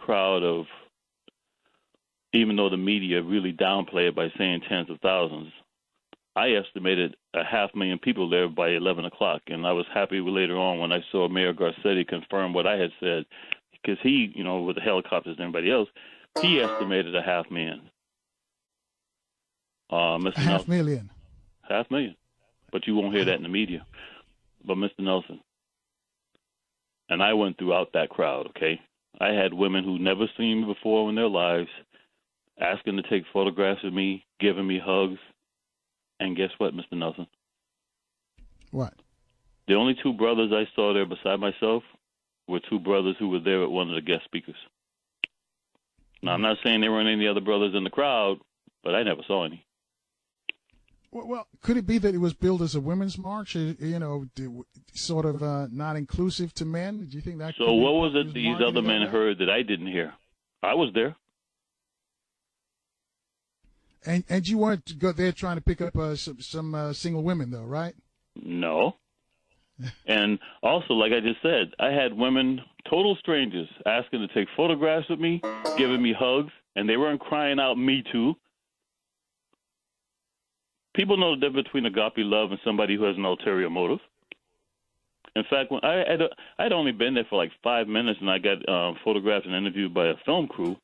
crowd of, even though the media really downplay it by saying tens of thousands, I estimated 500,000 people there by 11 o'clock, and I was happy later on when I saw Mayor Garcetti confirm what I had said, because he, with the helicopters and everybody else, he estimated 500,000. Mr. 500,000. 500,000. But you won't hear that in the media. But Mr. Nelson, and I went throughout that crowd, okay? I had women who never seen me before in their lives asking to take photographs of me, giving me hugs. And guess what, Mr. Nelson? What? The only two brothers I saw there beside myself were two brothers who were there at one of the guest speakers. Now, I'm not saying there weren't any other brothers in the crowd, but I never saw any. Well, could it be that it was billed as a women's march, sort of not inclusive to men? Do you think that? So what was it these other men heard that I didn't hear? I was there. And you weren't there trying to pick up some single women, though, right? No. And also, like I just said, I had women, total strangers, asking to take photographs with me, giving me hugs, and they weren't crying out, "Me too." People know the difference between agape love and somebody who has an ulterior motive. In fact, when I'd only been there for like 5 minutes, and I got photographed and interviewed by a film crew,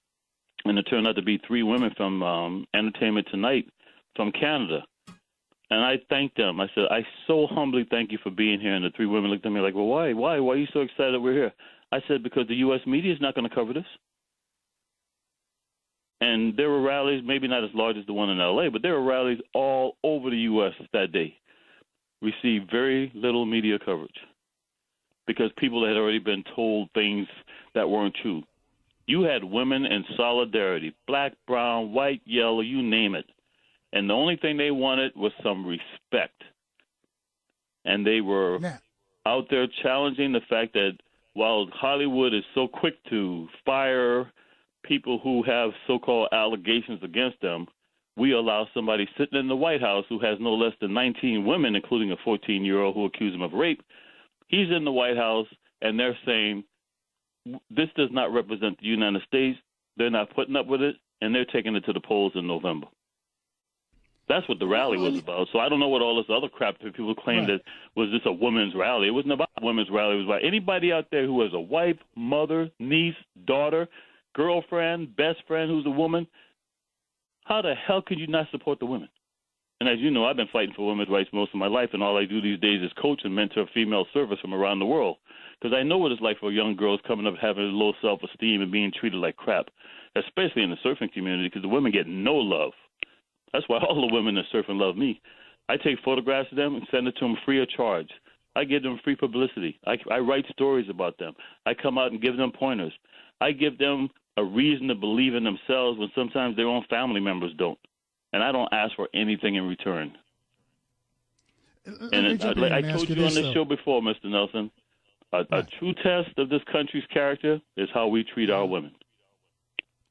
and it turned out to be 3 women from Entertainment Tonight from Canada. And I thanked them. I said, "I so humbly thank you for being here." And the 3 women looked at me like, "Well, why? Why are you so excited that we're here?" I said, "Because the U.S. media is not going to cover this." And there were rallies, maybe not as large as the one in L.A., but there were rallies all over the U.S. that day. Received very little media coverage because people had already been told things that weren't true. You had women in solidarity, black, brown, white, yellow, you name it. And the only thing they wanted was some respect. And they were out there challenging the fact that while Hollywood is so quick to fire people who have so-called allegations against them, we allow somebody sitting in the White House who has no less than 19 women, including a 14-year-old who accused him of rape. He's in the White House, and they're saying, this does not represent the United States. They're not putting up with it, and they're taking it to the polls in November. That's what the rally was about. So I don't know what all this other crap that people claim that was this a women's rally. It wasn't about a women's rally. It was about anybody out there who has a wife, mother, niece, daughter, girlfriend, best friend who's a woman. How the hell could you not support the women? And as you know, I've been fighting for women's rights most of my life, and all I do these days is coach and mentor female surfers from around the world. Because I know what it's like for young girls coming up having low self-esteem and being treated like crap, especially in the surfing community, because the women get no love. That's why all the women that surf and love me. I take photographs of them and send it to them free of charge. I give them free publicity. I write stories about them. I come out and give them pointers. I give them a reason to believe in themselves when sometimes their own family members don't. And I don't ask for anything in return. And I told you on this show before, Mr. Nelson, a true test of this country's character is how we treat our women.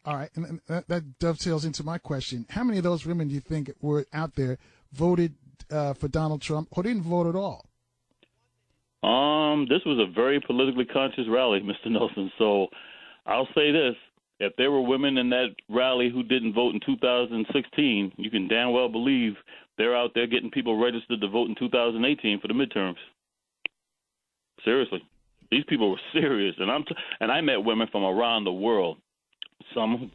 All right, and that dovetails into my question. How many of those women do you think were out there voted for Donald Trump or didn't vote at all? This was a very politically conscious rally, Mr. Nelson. So I'll say this. If there were women in that rally who didn't vote in 2016, you can damn well believe they're out there getting people registered to vote in 2018 for the midterms. Seriously. These people were serious. And I met women from around the world. Some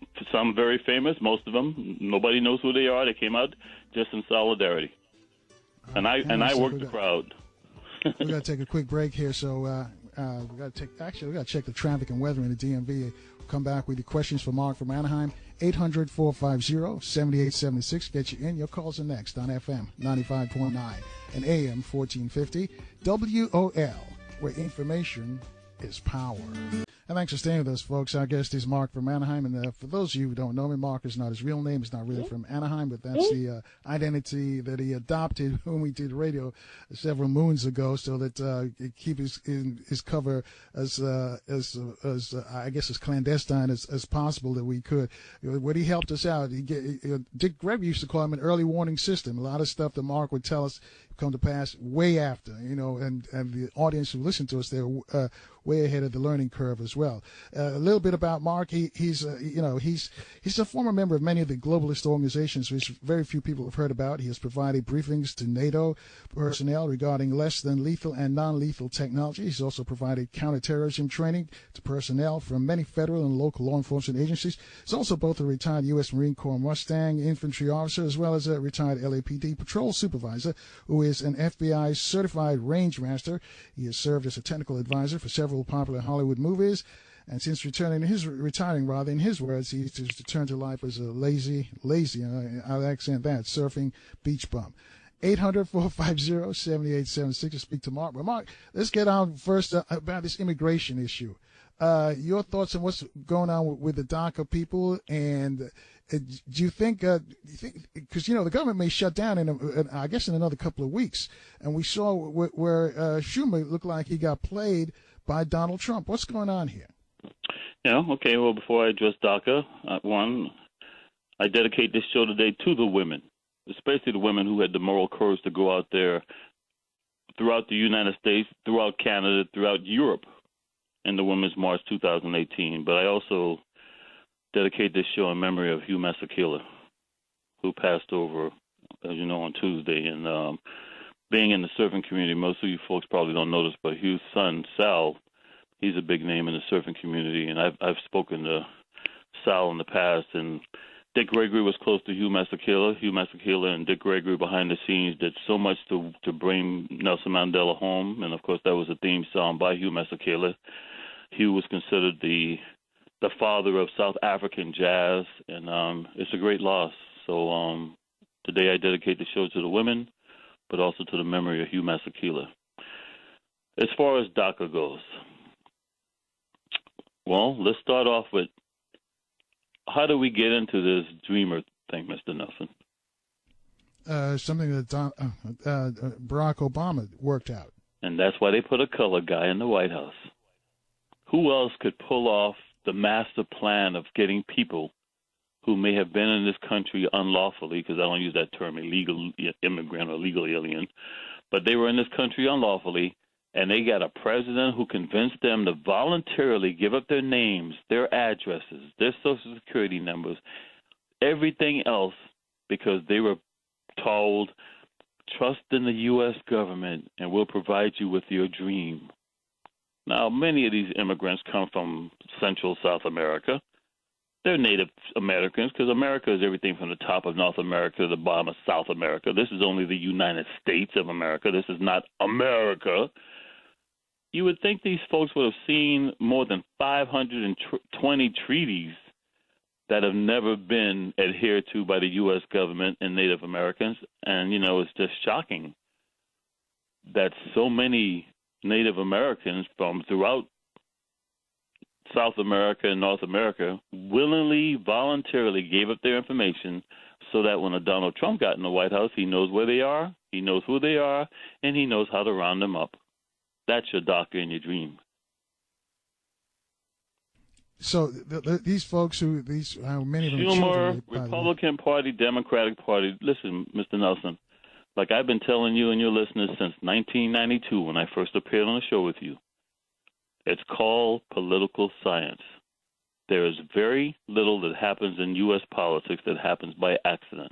very famous, most of them. Nobody knows who they are. They came out just in solidarity. And I worked the crowd. We got to take a quick break here, so we got to check the traffic and weather in the DMV. We'll come back with your questions for Mark from Anaheim. 800-450-7876. Get you in. Your calls are next on FM 95.9 and AM 1450 WOL, where information is power. And thanks for staying with us, folks. Our guest is Mark from Anaheim. And for those of you who don't know me, Mark is not his real name. It's not really from Anaheim, but that's the identity that he adopted when we did radio several moons ago, so that it keep his cover as I guess as clandestine as possible that we could. When he helped us out, Dick Gregory used to call him an early warning system. A lot of stuff that Mark would tell us come to pass way after, and the audience who listen to us, they're way ahead of the learning curve as well. A little bit about Mark. He's a former member of many of the globalist organizations which very few people have heard about. He has provided briefings to NATO personnel regarding less than lethal and non-lethal technology. He's also provided counterterrorism training to personnel from many federal and local law enforcement agencies. He's also both a retired U.S. Marine Corps Mustang infantry officer as well as a retired LAPD patrol supervisor who is an FBI certified range master. He has served as a technical advisor for several popular Hollywood movies. And since retiring, in his words, he's just returned to life as a lazy, I'll accent that, surfing beach bum. 800-450-7876 to speak to Mark. But Mark, let's get on first about this immigration issue. Your thoughts on what's going on with the DACA people, and do you think, because the government may shut down in another couple of weeks, and we saw where Schumer looked like he got played by Donald Trump. What's going on here? Yeah, okay. Well, before I address DACA, one, I dedicate this show today to the women, especially the women who had the moral courage to go out there throughout the United States, throughout Canada, throughout Europe in the Women's March 2018. But I also dedicate this show in memory of Hugh Masekela, who passed over, as you know, on Tuesday. And being in the surfing community, most of you folks probably don't know this, but Hugh's son, Sal, he's a big name in the surfing community. And I've spoken to Sal in the past, and Dick Gregory was close to Hugh Masekela. Hugh Masekela and Dick Gregory behind the scenes did so much to bring Nelson Mandela home, and of course that was a theme song by Hugh Masekela. Hugh was considered the father of South African jazz, and it's a great loss. So today I dedicate the show to the women, but also to the memory of Hugh Masekela. As far as DACA goes, well, let's start off with, how do we get into this dreamer thing, Mr. Nelson? Something that Barack Obama worked out. And that's why they put a color guy in the White House. Who else could pull off the master plan of getting people who may have been in this country unlawfully, because I don't use that term, illegal immigrant or legal alien, but they were in this country unlawfully, and they got a president who convinced them to voluntarily give up their names, their addresses, their Social Security numbers, everything else, because they were told, trust in the U.S. government and we'll provide you with your dream. Now, many of these immigrants come from Central South America. They're Native Americans, because America is everything from the top of North America to the bottom of South America. This is only the United States of America. This is not America. You would think these folks would have seen more than 520 treaties that have never been adhered to by the U.S. government and Native Americans. And, it's just shocking that so many Native Americans from throughout South America and North America willingly, voluntarily gave up their information so that when Donald Trump got in the White House, he knows where they are, he knows who they are, and he knows how to round them up. That's your DACA in your dream. So these folks many of them Schumer, Republican Party, Democratic Party. Listen, Mr. Nelson, like I've been telling you and your listeners since 1992 when I first appeared on the show with you, it's called political science. There is very little that happens in U.S. politics that happens by accident.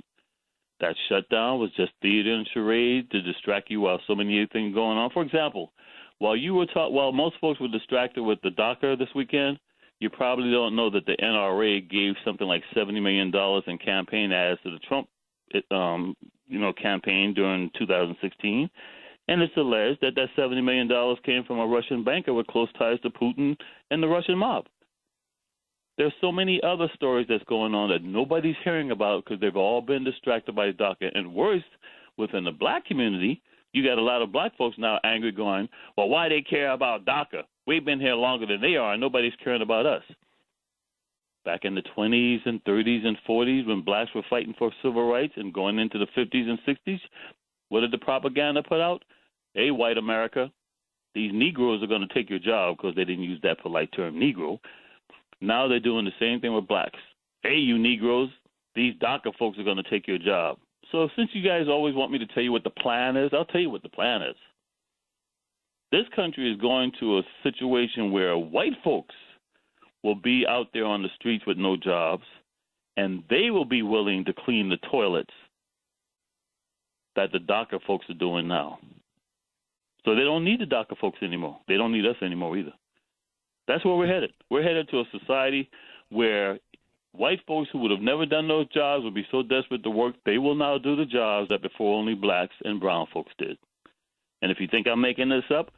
That shutdown was just theater and charade to distract you while so many other things going on. For example, while most folks were distracted with the DACA this weekend, you probably don't know that the NRA gave something like $70 million in campaign ads to the Trump, campaign during 2016. And it's alleged that $70 million came from a Russian banker with close ties to Putin and the Russian mob. There's so many other stories that's going on that nobody's hearing about because they've all been distracted by DACA. And worse, within the black community, you got a lot of black folks now angry going, well, why they care about DACA? We've been here longer than they are, and nobody's caring about us. Back in the 20s and 30s and 40s when blacks were fighting for civil rights and going into the 50s and 60s, what did the propaganda put out? Hey, white America, these Negroes are going to take your job, because they didn't use that polite term, Negro. Now they're doing the same thing with blacks. Hey, you Negroes, these DACA folks are going to take your job. So since you guys always want me to tell you what the plan is, I'll tell you what the plan is. This country is going to a situation where white folks will be out there on the streets with no jobs, and they will be willing to clean the toilets that the DACA folks are doing now. So they don't need the DACA folks anymore. They don't need us anymore either. That's where we're headed. We're headed to a society where white folks who would have never done those jobs will be so desperate to work, they will now do the jobs that before only blacks and brown folks did. And if you think I'm making this up,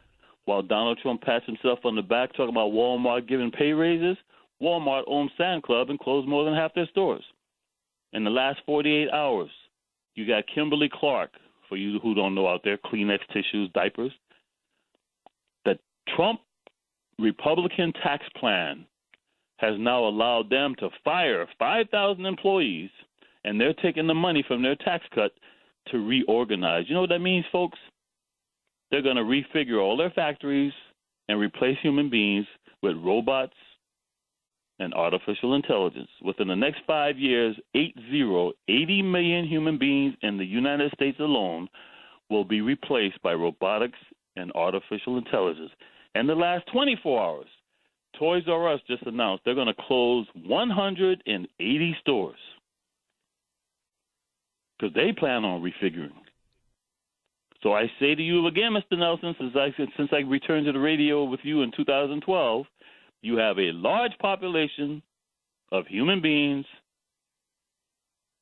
while Donald Trump pats himself on the back talking about Walmart giving pay raises, Walmart owns Sam's Club and closed more than half their stores. In the last 48 hours, you got Kimberly Clark, for you who don't know out there, Kleenex tissues, diapers. The Trump Republican tax plan has now allowed them to fire 5,000 employees, and they're taking the money from their tax cut to reorganize. You know what that means, folks? They're going to refigure all their factories and replace human beings with robots and artificial intelligence. Within the next 5 years, 80 million human beings in the United States alone will be replaced by robotics and artificial intelligence. In the last 24 hours, Toys R Us just announced they're going to close 180 stores because they plan on refiguring. So I say to you again, Mr. Nelson, since I returned to the radio with you in 2012, you have a large population of human beings.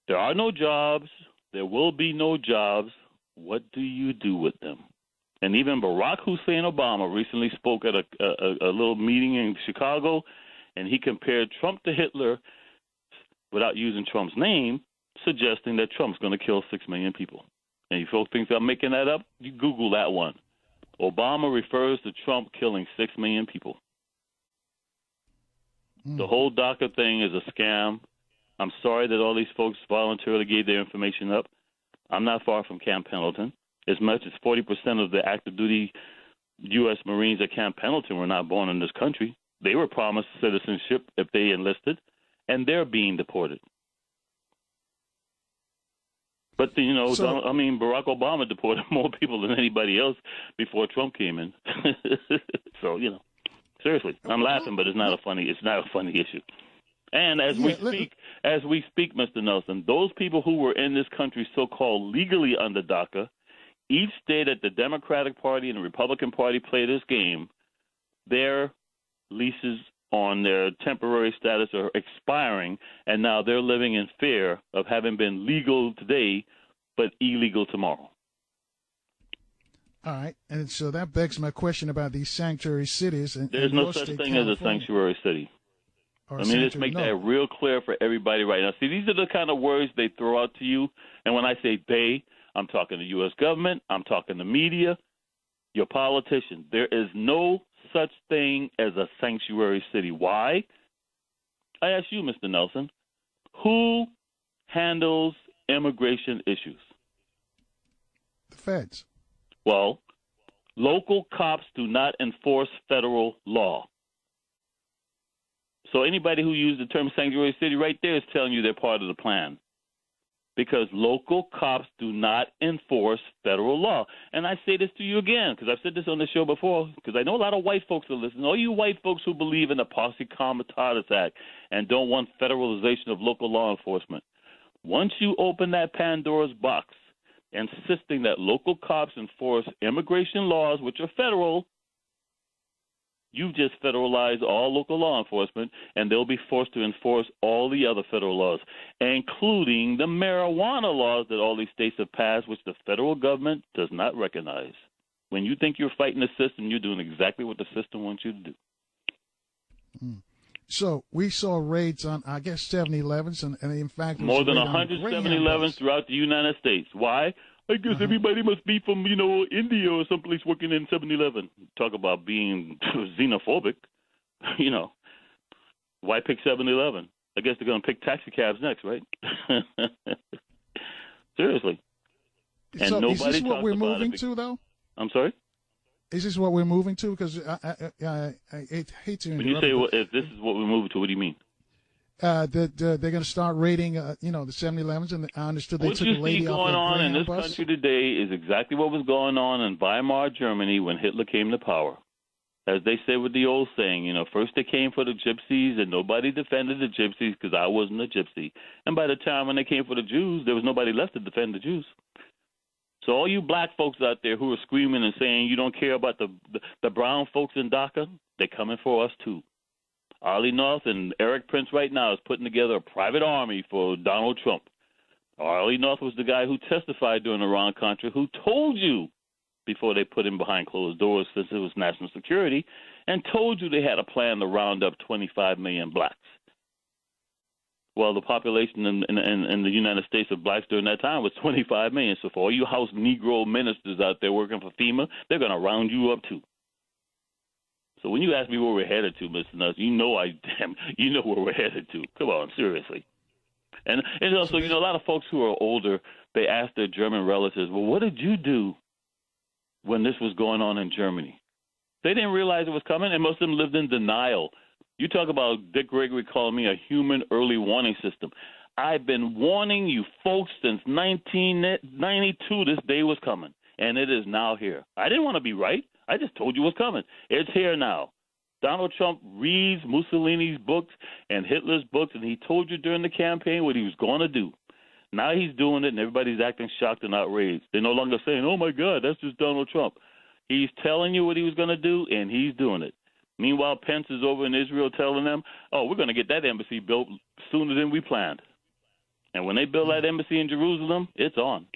There are no jobs. There will be no jobs. What do you do with them? And even Barack Hussein Obama recently spoke at a little meeting in Chicago, and he compared Trump to Hitler without using Trump's name, suggesting that Trump's going to kill 6 million people. And you folks think I'm making that up? You Google that one. Obama refers to Trump killing 6 million people. The whole DACA thing is a scam. I'm sorry that all these folks voluntarily gave their information up. I'm not far from Camp Pendleton. As much as 40% of the active duty U.S. Marines at Camp Pendleton were not born in this country. They were promised citizenship if they enlisted, and they're being deported. But, Barack Obama deported more people than anybody else before Trump came in. So, seriously, I'm laughing, but it's not a funny issue. And as we speak, Mr. Nelson, those people who were in this country so-called legally under DACA, each day that the Democratic Party and the Republican Party play this game, their leases on their temporary status are expiring, and now they're living in fear of having been legal today but illegal tomorrow. All right, and so that begs my question about these sanctuary cities. There's no such thing as a sanctuary city. Let's make that real clear for everybody right now. See, these are the kind of words they throw out to you, and when I say they, I'm talking the U.S. government, I'm talking the media, your politicians. There is no such thing as a sanctuary city. Why? I ask you, Mr. Nelson, who handles immigration issues? The feds. Well, local cops do not enforce federal law. So anybody who used the term sanctuary city right there is telling you they're part of the plan. Because local cops do not enforce federal law. And I say this to you again, because I've said this on the show before, because I know a lot of white folks are listening. All you white folks who believe in the Posse Comitatus Act and don't want federalization of local law enforcement, once you open that Pandora's box, insisting that local cops enforce immigration laws, which are federal, you've just federalized all local law enforcement, and they'll be forced to enforce all the other federal laws, including the marijuana laws that all these states have passed, which the federal government does not recognize. When you think you're fighting the system, you're doing exactly what the system wants you to do. So we saw raids on, 7-Elevens, and in fact, more than 100 7-Elevens throughout the United States. Why? I guess everybody must be from, India or someplace working in 7-Eleven. Talk about being xenophobic. Why pick 7-Eleven? I guess they're going to pick taxi cabs next, right? Seriously. And so nobody is this what we're moving to, though? I'm sorry? Is this what we're moving to? Because I hate to interrupt. When you say if this is what we're moving to, what do you mean? that they're going to start raiding, the 7-Elevens, and I understood they took a lady off What you see going on in this bus. country today is exactly what was going on in Weimar, Germany, when Hitler came to power. As they say with the old saying, first they came for the gypsies, and nobody defended the gypsies because I wasn't a gypsy. And by the time when they came for the Jews, there was nobody left to defend the Jews. So all you black folks out there who are screaming and saying you don't care about the brown folks in DACA, they're coming for us too. Arlie North and Eric Prince right now is putting together a private army for Donald Trump. Arlie North was the guy who testified during Iran-Contra, who told you before they put him behind closed doors since it was national security, and told you they had a plan to round up 25 million blacks. Well, the population in the United States of blacks during that time was 25 million. So for all you House Negro ministers out there working for FEMA, they're going to round you up too. So when you ask me where we're headed to, Mr. Nuss, you know where we're headed to. Come on, seriously. And also, a lot of folks who are older, they ask their German relatives, well, what did you do when this was going on in Germany? They didn't realize it was coming, and most of them lived in denial. You talk about Dick Gregory calling me a human early warning system. I've been warning you folks since 1992 this day was coming, and it is now here. I didn't want to be right. I just told you what's coming. It's here now. Donald Trump reads Mussolini's books and Hitler's books, and he told you during the campaign what he was going to do. Now he's doing it, and everybody's acting shocked and outraged. They're no longer saying, oh, my God, that's just Donald Trump. He's telling you what he was going to do, and he's doing it. Meanwhile, Pence is over in Israel telling them, oh, we're going to get that embassy built sooner than we planned. And when they build that embassy in Jerusalem, it's on.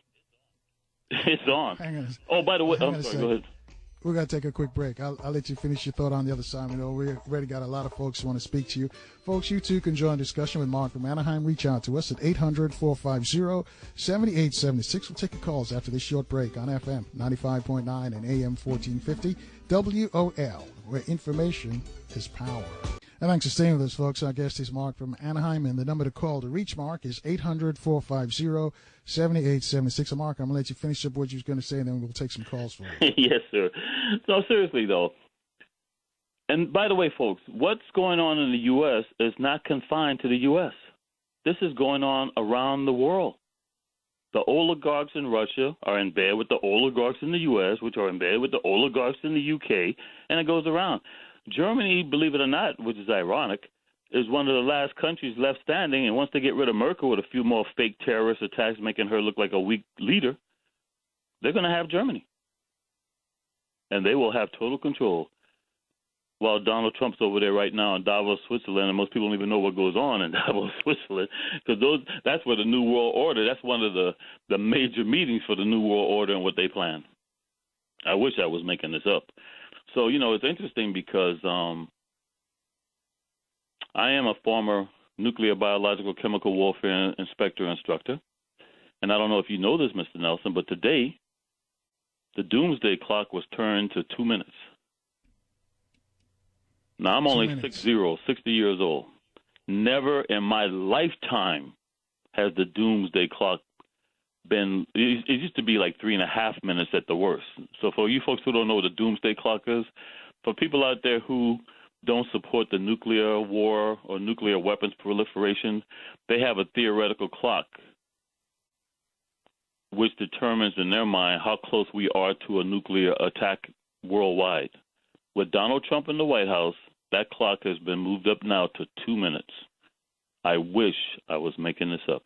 It's on. Oh, by the way, I'm sorry, go ahead. We're going to take a quick break. I'll let you finish your thought on the other side. We already got a lot of folks who want to speak to you. Folks, you too can join the discussion with Mark from Anaheim. Reach out to us at 800-450-7876. We'll take your calls after this short break on FM 95.9 and AM 1450 WOL, where information is power. And thanks for staying with us, folks. Our guest is Mark from Anaheim, and the number to call to reach Mark is 800-450-7876. Mark, I'm going to let you finish up what you were going to say, and then we'll take some calls for you. Yes, sir. No, seriously, though. And by the way, folks, what's going on in the U.S. is not confined to the U.S. This is going on around the world. The oligarchs in Russia are in bed with the oligarchs in the U.S., which are in bed with the oligarchs in the U.K., and it goes around. Germany, believe it or not, which is ironic, is one of the last countries left standing, and once they get rid of Merkel with a few more fake terrorist attacks making her look like a weak leader, they're going to have Germany. And they will have total control. While Donald Trump's over there right now in Davos, Switzerland, and most people don't even know what goes on in Davos, Switzerland, because that's where the New World Order, that's one of the major meetings for the New World Order and what they plan. I wish I was making this up. So, it's interesting because I am a former nuclear, biological, chemical warfare inspector instructor. And I don't know if you know this, Mr. Nelson, but today the doomsday clock was turned to 2 minutes. Now, I'm only 60 years old. Never in my lifetime has the doomsday clock been, it used to be like 3.5 minutes at the worst. So for you folks who don't know what the doomsday clock is, for people out there who don't support the nuclear war or nuclear weapons proliferation, they have a theoretical clock which determines in their mind how close we are to a nuclear attack worldwide. With Donald Trump in the White House, that clock has been moved up now to 2 minutes. I wish I was making this up.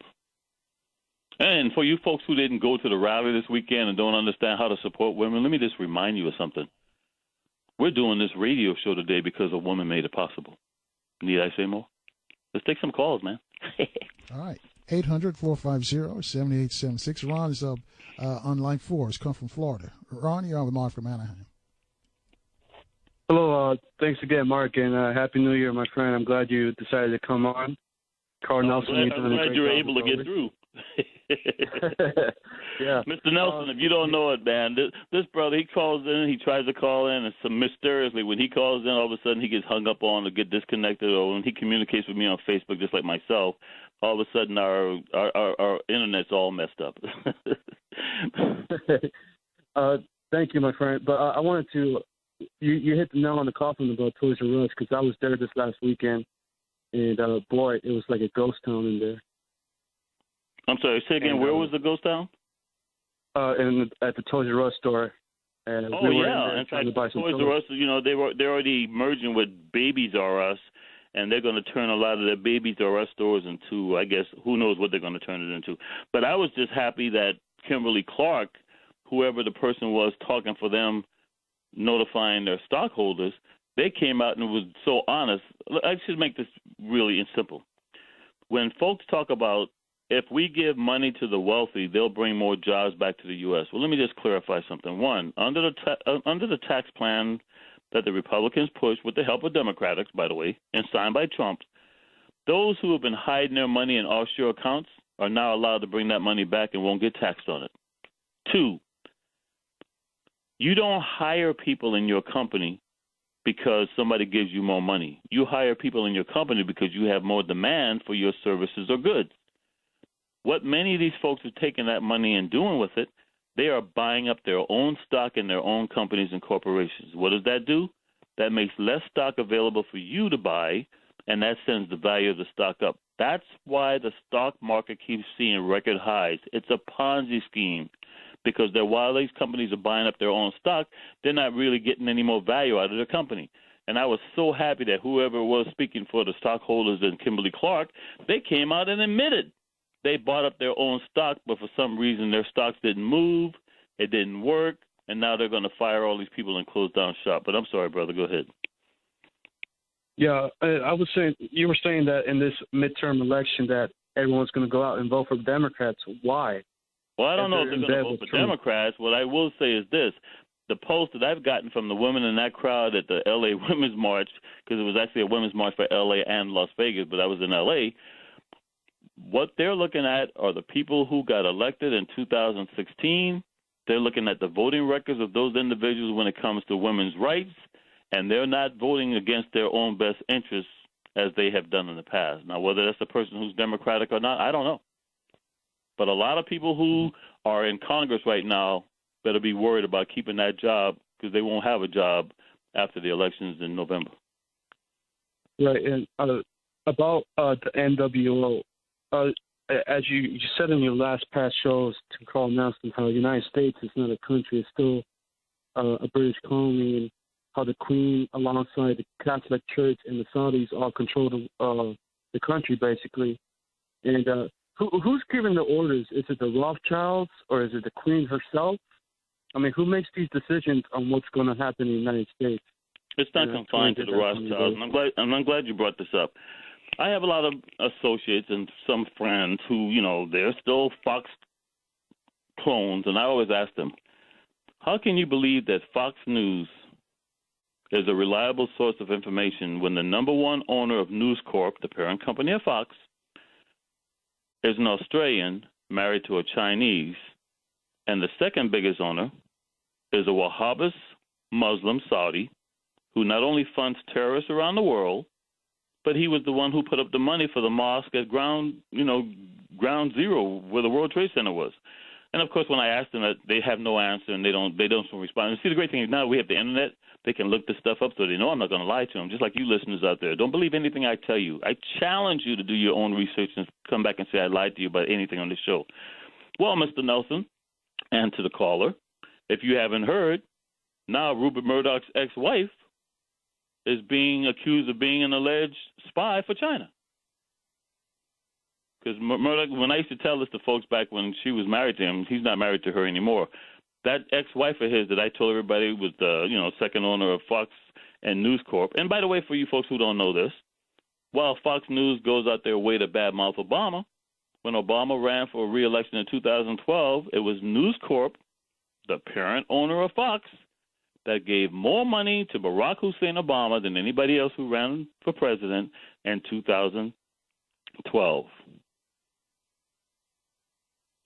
And for you folks who didn't go to the rally this weekend and don't understand how to support women, let me just remind you of something. We're doing this radio show today because a woman made it possible. Need I say more? Let's take some calls, man. All right. 800-450-7876. Ron is on line 4. He's come from Florida. Ron, you're on with Mark from Anaheim. Hello. Thanks again, Mark, and Happy New Year, my friend. I'm glad you decided to come on. Carl Nelson, I'm glad you were able to get through. Yeah. Mr. Nelson, if you don't know it, man, this brother, he calls in, he tries to call in, and some mysteriously, when he calls in, all of a sudden he gets hung up on or get disconnected, or when he communicates with me on Facebook, just like myself, all of a sudden our internet's all messed up. Thank you, my friend. But I wanted to, you hit the nail on the coffin about Toys R Us, because I was there this last weekend, and boy, it was like a ghost town in there. I'm sorry, say again, where was the ghost town? At the Toys R Us store. And Oh, we were yeah. in there In trying fact, to buy some Toys R Us, they're already merging with Babies R Us, and they're going to turn a lot of their Babies R Us stores into, I guess, who knows what they're going to turn it into. But I was just happy that Kimberly Clark, whoever the person was talking for them, notifying their stockholders, they came out and was so honest. I should make this really simple. When folks talk about if we give money to the wealthy, they'll bring more jobs back to the U.S. Well, let me just clarify something. One, under the tax plan that the Republicans pushed with the help of Democrats, by the way, and signed by Trump, those who have been hiding their money in offshore accounts are now allowed to bring that money back and won't get taxed on it. Two, you don't hire people in your company because somebody gives you more money. You hire people in your company because you have more demand for your services or goods. What many of these folks are taking that money and doing with it, they are buying up their own stock in their own companies and corporations. What does that do? That makes less stock available for you to buy, and that sends the value of the stock up. That's why the stock market keeps seeing record highs. It's a Ponzi scheme because while these companies are buying up their own stock, they're not really getting any more value out of their company. And I was so happy that whoever was speaking for the stockholders and Kimberly Clark, they came out and admitted they bought up their own stock, but for some reason their stocks didn't move, it didn't work, and now they're going to fire all these people and close down shop. But I'm sorry, brother, go ahead. Yeah, I was saying, you were saying that in this midterm election that everyone's going to go out and vote for Democrats. Why? Well, I don't know if they're going to vote for Democrats. What I will say is this. The post that I've gotten from the women in that crowd at the L.A. Women's March, because it was actually a women's march for L.A. and Las Vegas, but I was in L.A., what they're looking at are the people who got elected in 2016. They're looking at the voting records of those individuals when it comes to women's rights, and they're not voting against their own best interests as they have done in the past. Now, whether that's a person who's Democratic or not, I don't know. But a lot of people who are in Congress right now better be worried about keeping that job because they won't have a job after the elections in November. Right, and about the NWO, as you said in your last past shows to Carl Nelson, how the United States is not a country, it's still a British colony, and how the Queen, alongside the Catholic Church and the Saudis, all control the country, basically. And who's giving the orders? Is it the Rothschilds or is it the Queen herself? I mean, who makes these decisions on what's going to happen in the United States? It's not confined to the Rothschilds, and I'm glad you brought this up. I have a lot of associates and some friends who, they're still Fox clones, and I always ask them, how can you believe that Fox News is a reliable source of information when the number one owner of News Corp, the parent company of Fox, is an Australian married to a Chinese, and the second biggest owner is a Wahhabist Muslim Saudi who not only funds terrorists around the world, but he was the one who put up the money for the mosque at ground zero where the World Trade Center was. And of course, when I asked them that, they have no answer and they don't respond. And see, the great thing is now we have the internet; they can look this stuff up, so they know I'm not going to lie to them. Just like you listeners out there, don't believe anything I tell you. I challenge you to do your own research and come back and say I lied to you about anything on this show. Well, Mr. Nelson, and to the caller, if you haven't heard, now Rupert Murdoch's ex-wife is being accused of being an alleged spy for China. Because Murdoch, when I used to tell this to folks back when she was married to him, he's not married to her anymore. That ex-wife of his that I told everybody was the second owner of Fox and News Corp. And by the way, for you folks who don't know this, while Fox News goes out their way to badmouth Obama, when Obama ran for re-election in 2012, it was News Corp, the parent owner of Fox, that gave more money to Barack Hussein Obama than anybody else who ran for president in 2012.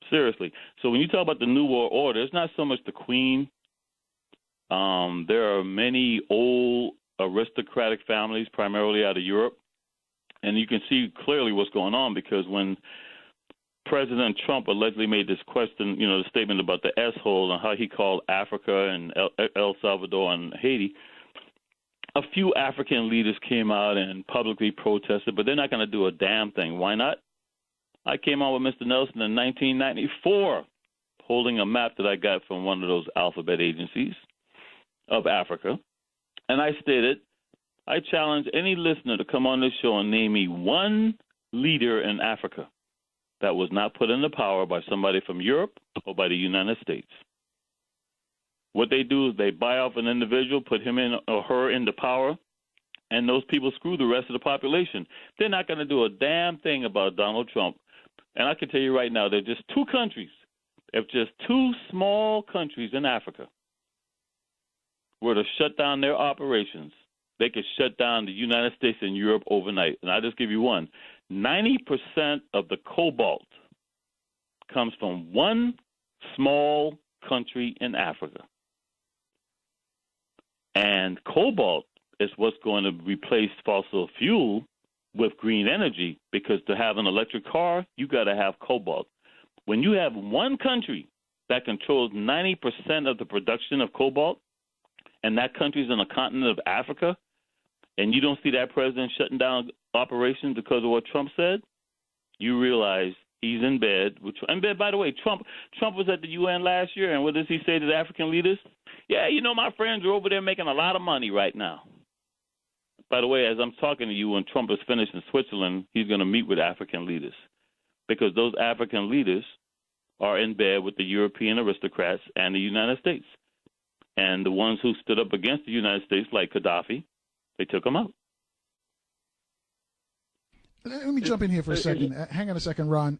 Seriously. So when you talk about the New World Order, it's not so much the Queen. There are many old aristocratic families, primarily out of Europe, and you can see clearly what's going on because when President Trump allegedly made this question, the statement about the S-hole and how he called Africa and El Salvador and Haiti, a few African leaders came out and publicly protested, but they're not going to do a damn thing. Why not? I came out with Mr. Nelson in 1994, holding a map that I got from one of those alphabet agencies of Africa, and I stated, I challenge any listener to come on this show and name me one leader in Africa that was not put into power by somebody from Europe or by the United States. What they do is they buy off an individual, put him in or her into power, and those people screw the rest of the population. They're not going to do a damn thing about Donald Trump. And I can tell you right now, there are just two countries, if just two small countries in Africa were to shut down their operations, they could shut down the United States and Europe overnight. And I'll just give you one. 90% of the cobalt comes from one small country in Africa. And cobalt is what's going to replace fossil fuel with green energy, because to have an electric car, you got to have cobalt. When you have one country that controls 90% of the production of cobalt, and that country's on the continent of Africa, and you don't see that president shutting down operations because of what Trump said, you realize he's in bed. And by the way, Trump was at the UN last year, and what does he say to the African leaders? Yeah, you know, my friends are over there making a lot of money right now. By the way, as I'm talking to you, when Trump is finished in Switzerland, he's going to meet with African leaders, because those African leaders are in bed with the European aristocrats and the United States. And the ones who stood up against the United States, like Gaddafi, they took him out. Let me jump in here for a second. Hang on a second, Ron.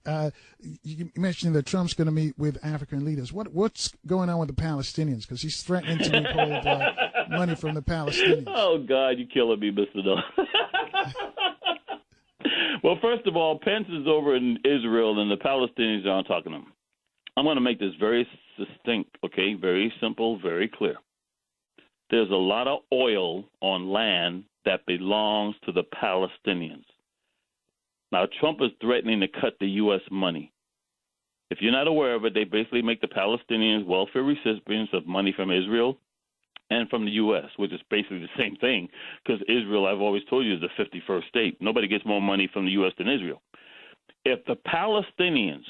You mentioned that Trump's going to meet with African leaders. What's going on with the Palestinians? Because he's threatening to withhold money from the Palestinians. Oh, God, you're killing me, Mr. No. Well, first of all, Pence is over in Israel, and the Palestinians aren't talking to him. I'm going to make this very succinct, okay, very simple, very clear. There's a lot of oil on land that belongs to the Palestinians. Now, Trump is threatening to cut the U.S. money. If you're not aware of it, they basically make the Palestinians welfare recipients of money from Israel and from the U.S., which is basically the same thing, because Israel, I've always told you, is the 51st state. Nobody gets more money from the U.S. than Israel. If the Palestinians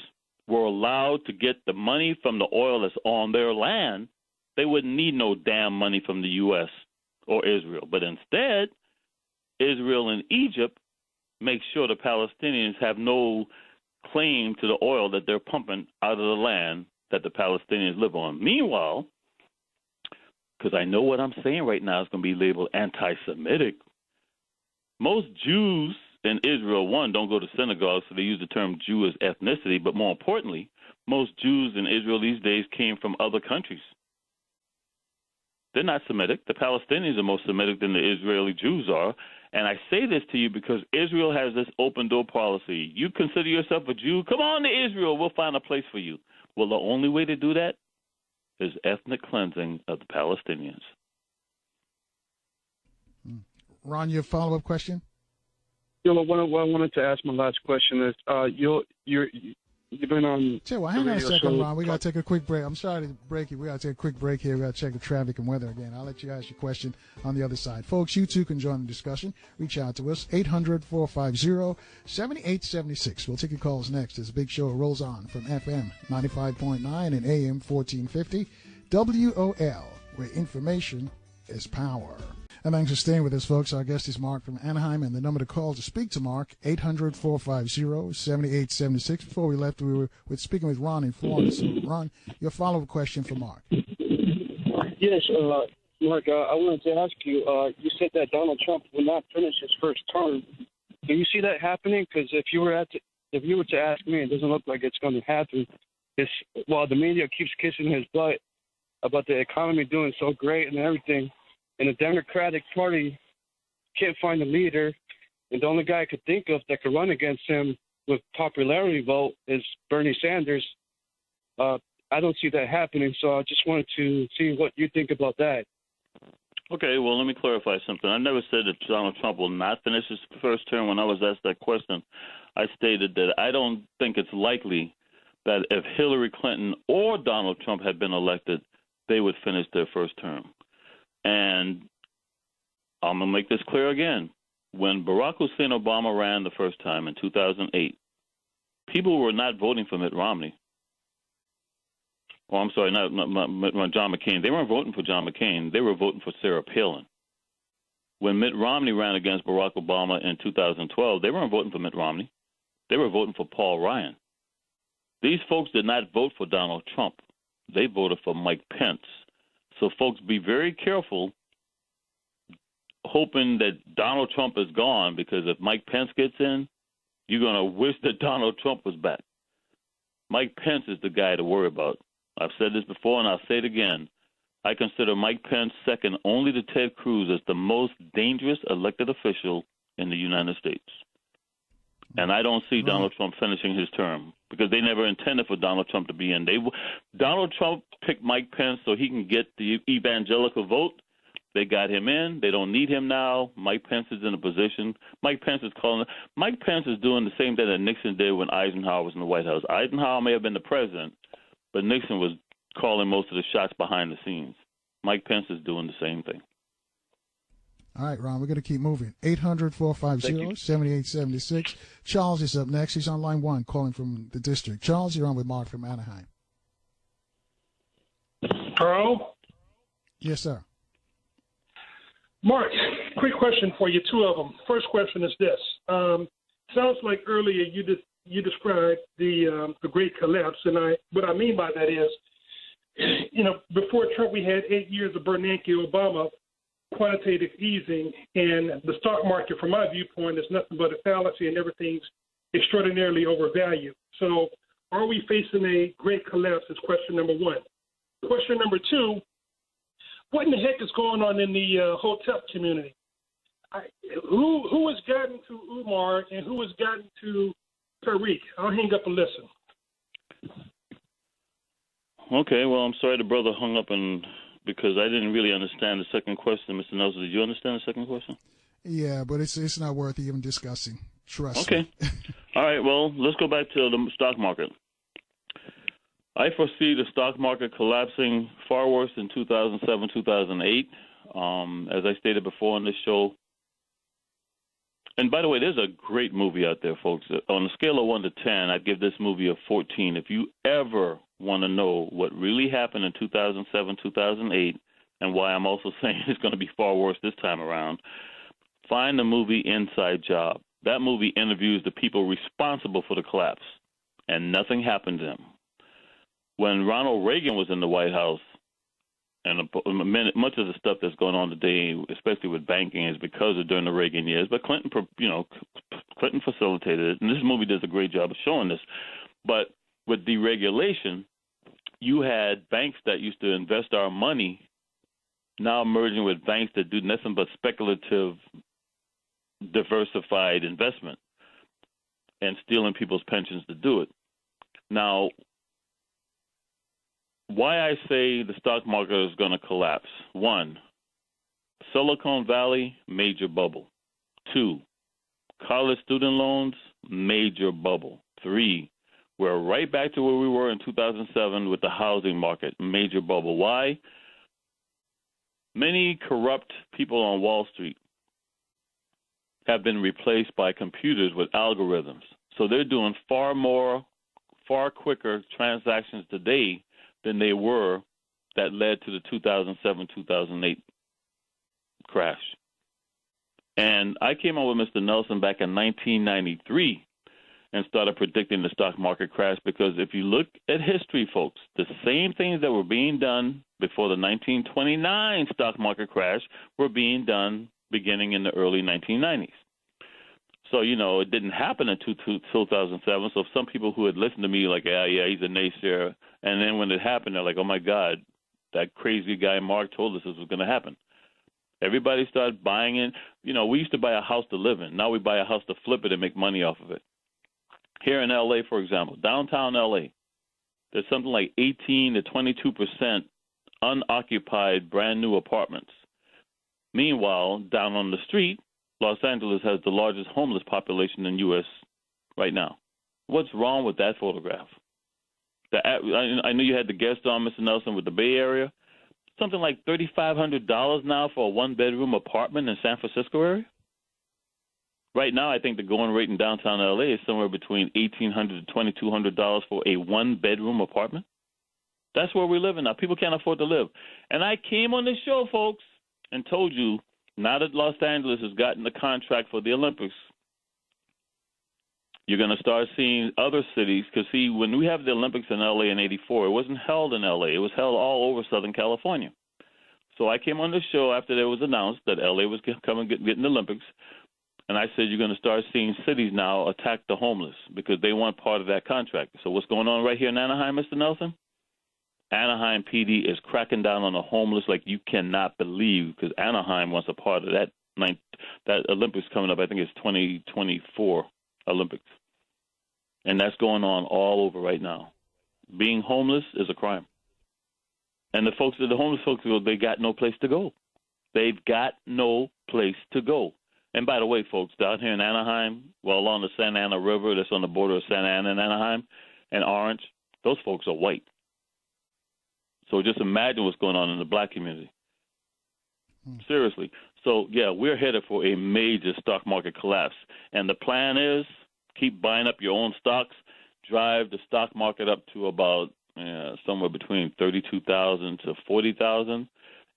were allowed to get the money from the oil that's on their land, they wouldn't need no damn money from the U.S. or Israel. But instead, Israel and Egypt make sure the Palestinians have no claim to the oil that they're pumping out of the land that the Palestinians live on. Meanwhile, because I know what I'm saying right now is going to be labeled anti-Semitic, most Jews in Israel, one, don't go to synagogues, so they use the term Jew as ethnicity, but more importantly, most Jews in Israel these days came from other countries. They're not Semitic. The Palestinians are more Semitic than the Israeli Jews are. And I say this to you because Israel has this open-door policy. You consider yourself a Jew? Come on to Israel. We'll find a place for you. Well, the only way to do that is ethnic cleansing of the Palestinians. Ron, your follow-up question? You know, what I wanted to ask, my last question is, you've been on. Hang on a second, Ron. We got to take a quick break. I'm sorry to break you. We got to take a quick break here. We got to check the traffic and weather again. I'll let you ask your question on the other side. Folks, you too can join the discussion. Reach out to us, 800-450-7876. We'll take your calls next as the big show rolls on from FM 95.9 and AM 1450. WOL, where information is power. And thanks for staying with us, folks. Our guest is Mark from Anaheim, and the number to call to speak to Mark, 800-450-7876. Before we left, we were speaking with Ron in Florida. So, Ron, your follow-up question for Mark. Yes, Mark, I wanted to ask you, you said that Donald Trump will not finish his first term. Do you see that happening? Because if you were to ask me, it doesn't look like it's going to happen. While the media keeps kissing his butt about the economy doing so great and everything, and the Democratic Party can't find a leader, and the only guy I could think of that could run against him with popularity vote is Bernie Sanders. I don't see that happening, so I just wanted to see what you think about that. Okay, well, let me clarify something. I never said that Donald Trump will not finish his first term. When I was asked that question, I stated that I don't think it's likely that if Hillary Clinton or Donald Trump had been elected, they would finish their first term. And I'm going to make this clear again. When Barack Hussein Obama ran the first time in 2008, people were not voting for Mitt Romney. Oh, I'm sorry, not John McCain. They weren't voting for John McCain. They were voting for Sarah Palin. When Mitt Romney ran against Barack Obama in 2012, they weren't voting for Mitt Romney. They were voting for Paul Ryan. These folks did not vote for Donald Trump. They voted for Mike Pence. So, folks, be very careful hoping that Donald Trump is gone, because if Mike Pence gets in, you're going to wish that Donald Trump was back. Mike Pence is the guy to worry about. I've said this before, and I'll say it again. I consider Mike Pence second only to Ted Cruz as the most dangerous elected official in the United States. And I don't see Donald Trump finishing his term, because they never intended for Donald Trump to be in. Donald Trump picked Mike Pence so he can get the evangelical vote. They got him in. They don't need him now. Mike Pence is in a position. Mike Pence is doing the same thing that Nixon did when Eisenhower was in the White House. Eisenhower may have been the president, but Nixon was calling most of the shots behind the scenes. Mike Pence is doing the same thing. All right, Ron, we're going to keep moving. 800-450-7876. Charles is up next. He's on line 1, calling from the district. Charles, you're on with Mark from Anaheim. Hello? Yes, sir. Mark, quick question for you, 2 of them. First question is this. Sounds like earlier you described the great collapse, and what I mean by that is, before Trump we had 8 years of Bernanke, Obama, quantitative easing, and the stock market, from my viewpoint, is nothing but a fallacy, and everything's extraordinarily overvalued. So are we facing a great collapse is question number 1. Question number 2, what in the heck is going on in the hotel community? Who has gotten to Umar and who has gotten to Tariq? I'll hang up and listen. Okay, well, I'm sorry the brother hung up because I didn't really understand the second question. Mr. Nelson, did you understand the second question? Yeah, but it's not worth even discussing. Trust me. Okay. All right, well, let's go back to the stock market. I foresee the stock market collapsing far worse in 2007, 2008. As I stated before on this show. And by the way, there's a great movie out there, folks. On a scale of 1 to 10, I'd give this movie a 14. If you ever want to know what really happened in 2007, 2008, and why I'm also saying it's going to be far worse this time around, find the movie Inside Job. That movie interviews the people responsible for the collapse, and nothing happened to them. When Ronald Reagan was in the White House, and much of the stuff that's going on today, especially with banking, is because of during the Reagan years. But Clinton facilitated it, and this movie does a great job of showing this. But with deregulation, you had banks that used to invest our money now merging with banks that do nothing but speculative, diversified investment and stealing people's pensions to do it. Now, why I say the stock market is going to collapse. 1, Silicon Valley, major bubble. 2, college student loans, major bubble. 3, we're right back to where we were in 2007 with the housing market, major bubble. Why? Many corrupt people on Wall Street have been replaced by computers with algorithms. So they're doing far quicker transactions today than they were that led to the 2007-2008 crash. And I came on with Mr. Nelson back in 1993 and started predicting the stock market crash because if you look at history, folks, the same things that were being done before the 1929 stock market crash were being done beginning in the early 1990s. So, it didn't happen in 2007. So some people who had listened to me like, yeah, he's a naysayer. And then when it happened, they're like, oh, my God, that crazy guy Mark told us this was going to happen. Everybody started buying in. We used to buy a house to live in. Now we buy a house to flip it and make money off of it. Here in L.A., for example, downtown L.A., there's something like 18 to 22% unoccupied brand-new apartments. Meanwhile, down on the street, Los Angeles has the largest homeless population in the U.S. right now. What's wrong with that photograph? I know you had the guest on, Mr. Nelson, with the Bay Area. something like $3,500 now for a one-bedroom apartment in San Francisco area. Right now, I think the going rate in downtown LA is somewhere between $1,800 to $2,200 for a one-bedroom apartment. That's where we're living now. People can't afford to live. And I came on this show, folks, and told you, now that Los Angeles has gotten the contract for the Olympics, you're going to start seeing other cities. Because, see, when we have the Olympics in L.A. in '84, it wasn't held in L.A. It was held all over Southern California. So I came on this show after it was announced that L.A. was coming getting the Olympics, and I said you're going to start seeing cities now attack the homeless because they want part of that contract. So what's going on right here in Anaheim, Mr. Nelson? Anaheim PD is cracking down on the homeless like you cannot believe, because Anaheim wants a part of that Olympics coming up. I think it's 2024 Olympics. And that's going on all over right now. Being homeless is a crime. And the homeless folks, they got no place to go. They've got no place to go. And by the way, folks, down here in Anaheim, along the Santa Ana River, that's on the border of Santa Ana and Anaheim and Orange, those folks are white. So just imagine what's going on in the black community. Seriously. So, yeah, we're headed for a major stock market collapse. And the plan is keep buying up your own stocks, drive the stock market up to about somewhere between 32,000 to 40,000.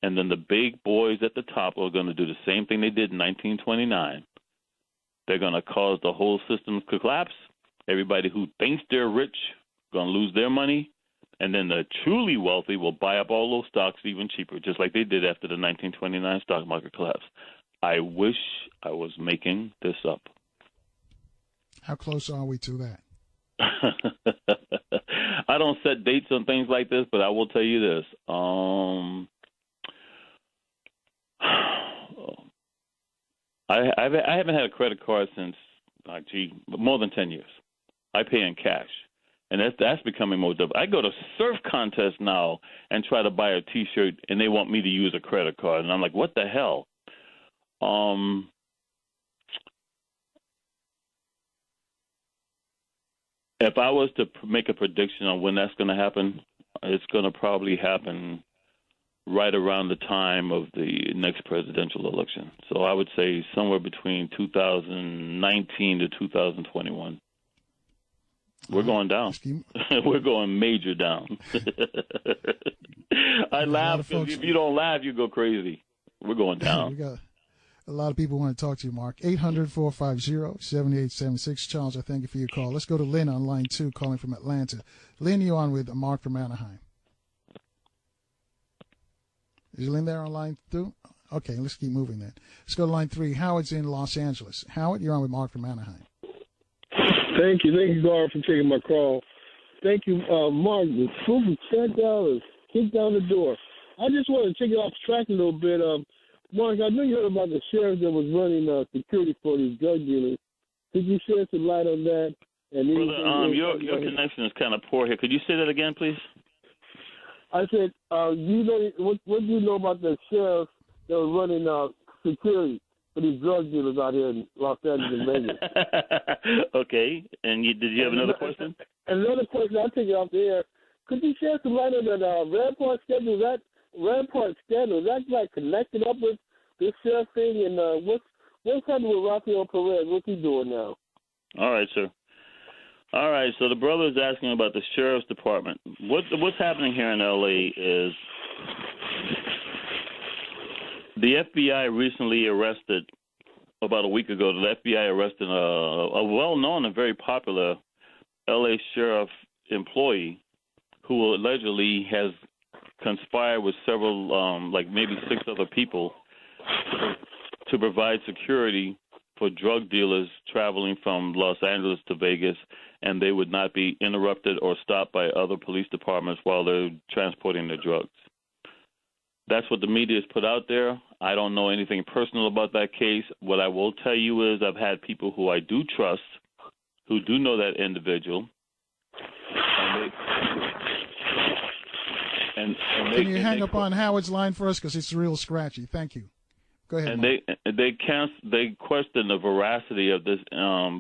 And then the big boys at the top are going to do the same thing they did in 1929. They're going to cause the whole system to collapse. Everybody who thinks they're rich going to lose their money. And then the truly wealthy will buy up all those stocks even cheaper, just like they did after the 1929 stock market collapse. I wish I was making this up. How close are we to that? I don't set dates on things like this, but I will tell you this. I haven't had a credit card since, more than 10 years. I pay in cash. And that's becoming more difficult. I go to surf contests now and try to buy a T-shirt, and they want me to use a credit card. And I'm like, what the hell? If I was to make a prediction on when that's going to happen, it's going to probably happen right around the time of the next presidential election. So I would say somewhere between 2019 to 2021. We're going down. We're going major down. I laugh. If you don't laugh, you go crazy. We're going down. We got a lot of people want to talk to you, Mark. 800-450-7876. Charles, I thank you for your call. Let's go to Lynn on line 2, calling from Atlanta. Lynn, you're on with Mark from Anaheim. Is Lynn there on line 2? Okay, let's keep moving then. Let's go to line 3. Howard's in Los Angeles. Howard, you're on with Mark from Anaheim. Thank you, Gar, for taking my call. Thank you, Mark. The proof of $10 kicked down the door. I just want to take it off track a little bit. Mark, I know you heard about the sheriff that was running security for these drug dealers. Could you shed some light on that? And brother, your connection is kind of poor here. Could you say that again, please? I said, what do you know about the sheriff that was running security for these drug dealers out here in Los Angeles and Vegas? Okay. And did you have another question? Another question, I'll take it off the air. Could you shed some light on that Rampart schedule? Is that like connected up with this sheriff thing? And what's happening with Rafael Perez? What's he doing now? All right, sir. All right, so the brother is asking about the sheriff's department. What's happening here in L.A. is the FBI recently arrested, about a week ago, the FBI arrested a well-known and very popular L.A. sheriff employee who allegedly has conspired with several, maybe 6 other people to provide security for drug dealers traveling from Los Angeles to Vegas, and they would not be interrupted or stopped by other police departments while they're transporting their drugs. That's what the media has put out there. I don't know anything personal about that case. What I will tell you is I've had people who I do trust, who do know that individual. Can you hang up on Howard's line for us, because it's real scratchy? Thank you. Go ahead. And they question the veracity of this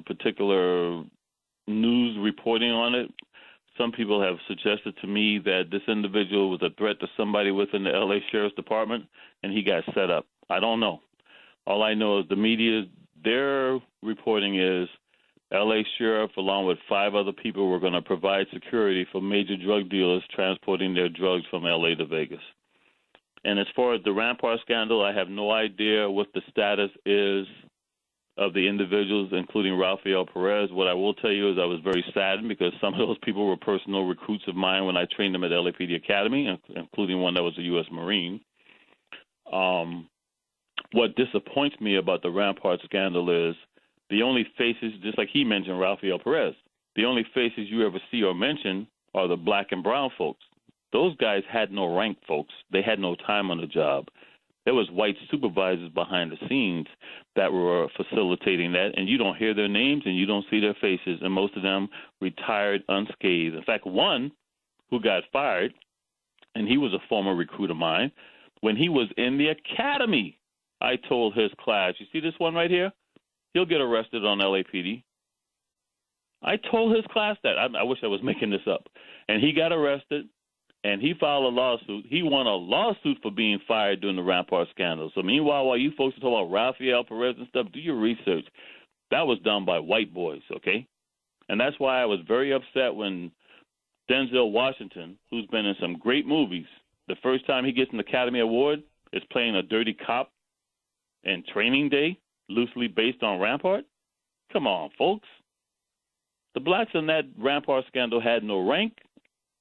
particular news reporting on it. Some people have suggested to me that this individual was a threat to somebody within the L.A. Sheriff's Department, and he got set up. I don't know. All I know is the media, their reporting is L.A. Sheriff, along with 5 other people, were going to provide security for major drug dealers transporting their drugs from L.A. to Vegas. And as far as the Rampart scandal, I have no idea what the status is of the individuals, including Rafael Perez. What I will tell you is I was very saddened because some of those people were personal recruits of mine when I trained them at LAPD Academy, including one that was a U.S. Marine. What disappoints me about the Rampart scandal is the only faces, just like he mentioned Rafael Perez, the only faces you ever see or mention are the black and brown folks. Those guys had no rank, folks. They had no time on the job. There was white supervisors behind the scenes that were facilitating that, and you don't hear their names and you don't see their faces, and most of them retired unscathed. In fact, one who got fired, and he was a former recruit of mine, when he was in the academy, I told his class, you see this one right here? He'll get arrested on LAPD. I told his class that. I wish I was making this up. And he got arrested. And he filed a lawsuit. He won a lawsuit for being fired during the Rampart scandal. So meanwhile, while you folks are talking about Rafael Perez and stuff, do your research. That was done by white boys, okay? And that's why I was very upset when Denzel Washington, who's been in some great movies, the first time he gets an Academy Award is playing a dirty cop in Training Day, loosely based on Rampart. Come on, folks. The blacks in that Rampart scandal had no rank.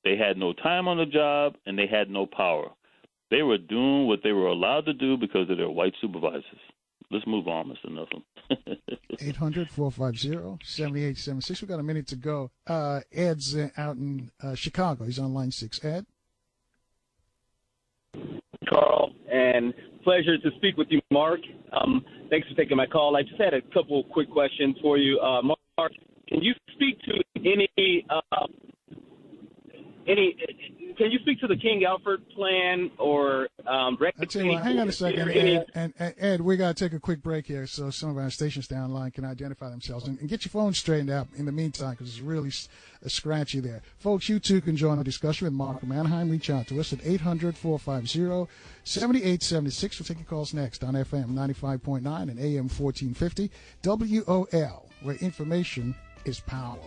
They had no time on the job, and they had no power. They were doing what they were allowed to do because of their white supervisors. Let's move on, Mr. Nelson. 800-450-7876. We've got a minute to go. Ed's out in Chicago. He's on line 6. Ed? Carl, and pleasure to speak with you, Mark. Thanks for taking my call. I just had a couple of quick questions for you. Mark, can you speak to can you speak to the King Alfred plan or I'll tell you what, hang on a second, Ed, we got to take a quick break here so some of our stations down the line can identify themselves and get your phone straightened out in the meantime because it's really scratchy there. Folks, you too can join the discussion with Mark from Anaheim. Reach out to us at 800-450-7876. We'll take your calls next on FM 95.9 and AM 1450 WOL, where information is power.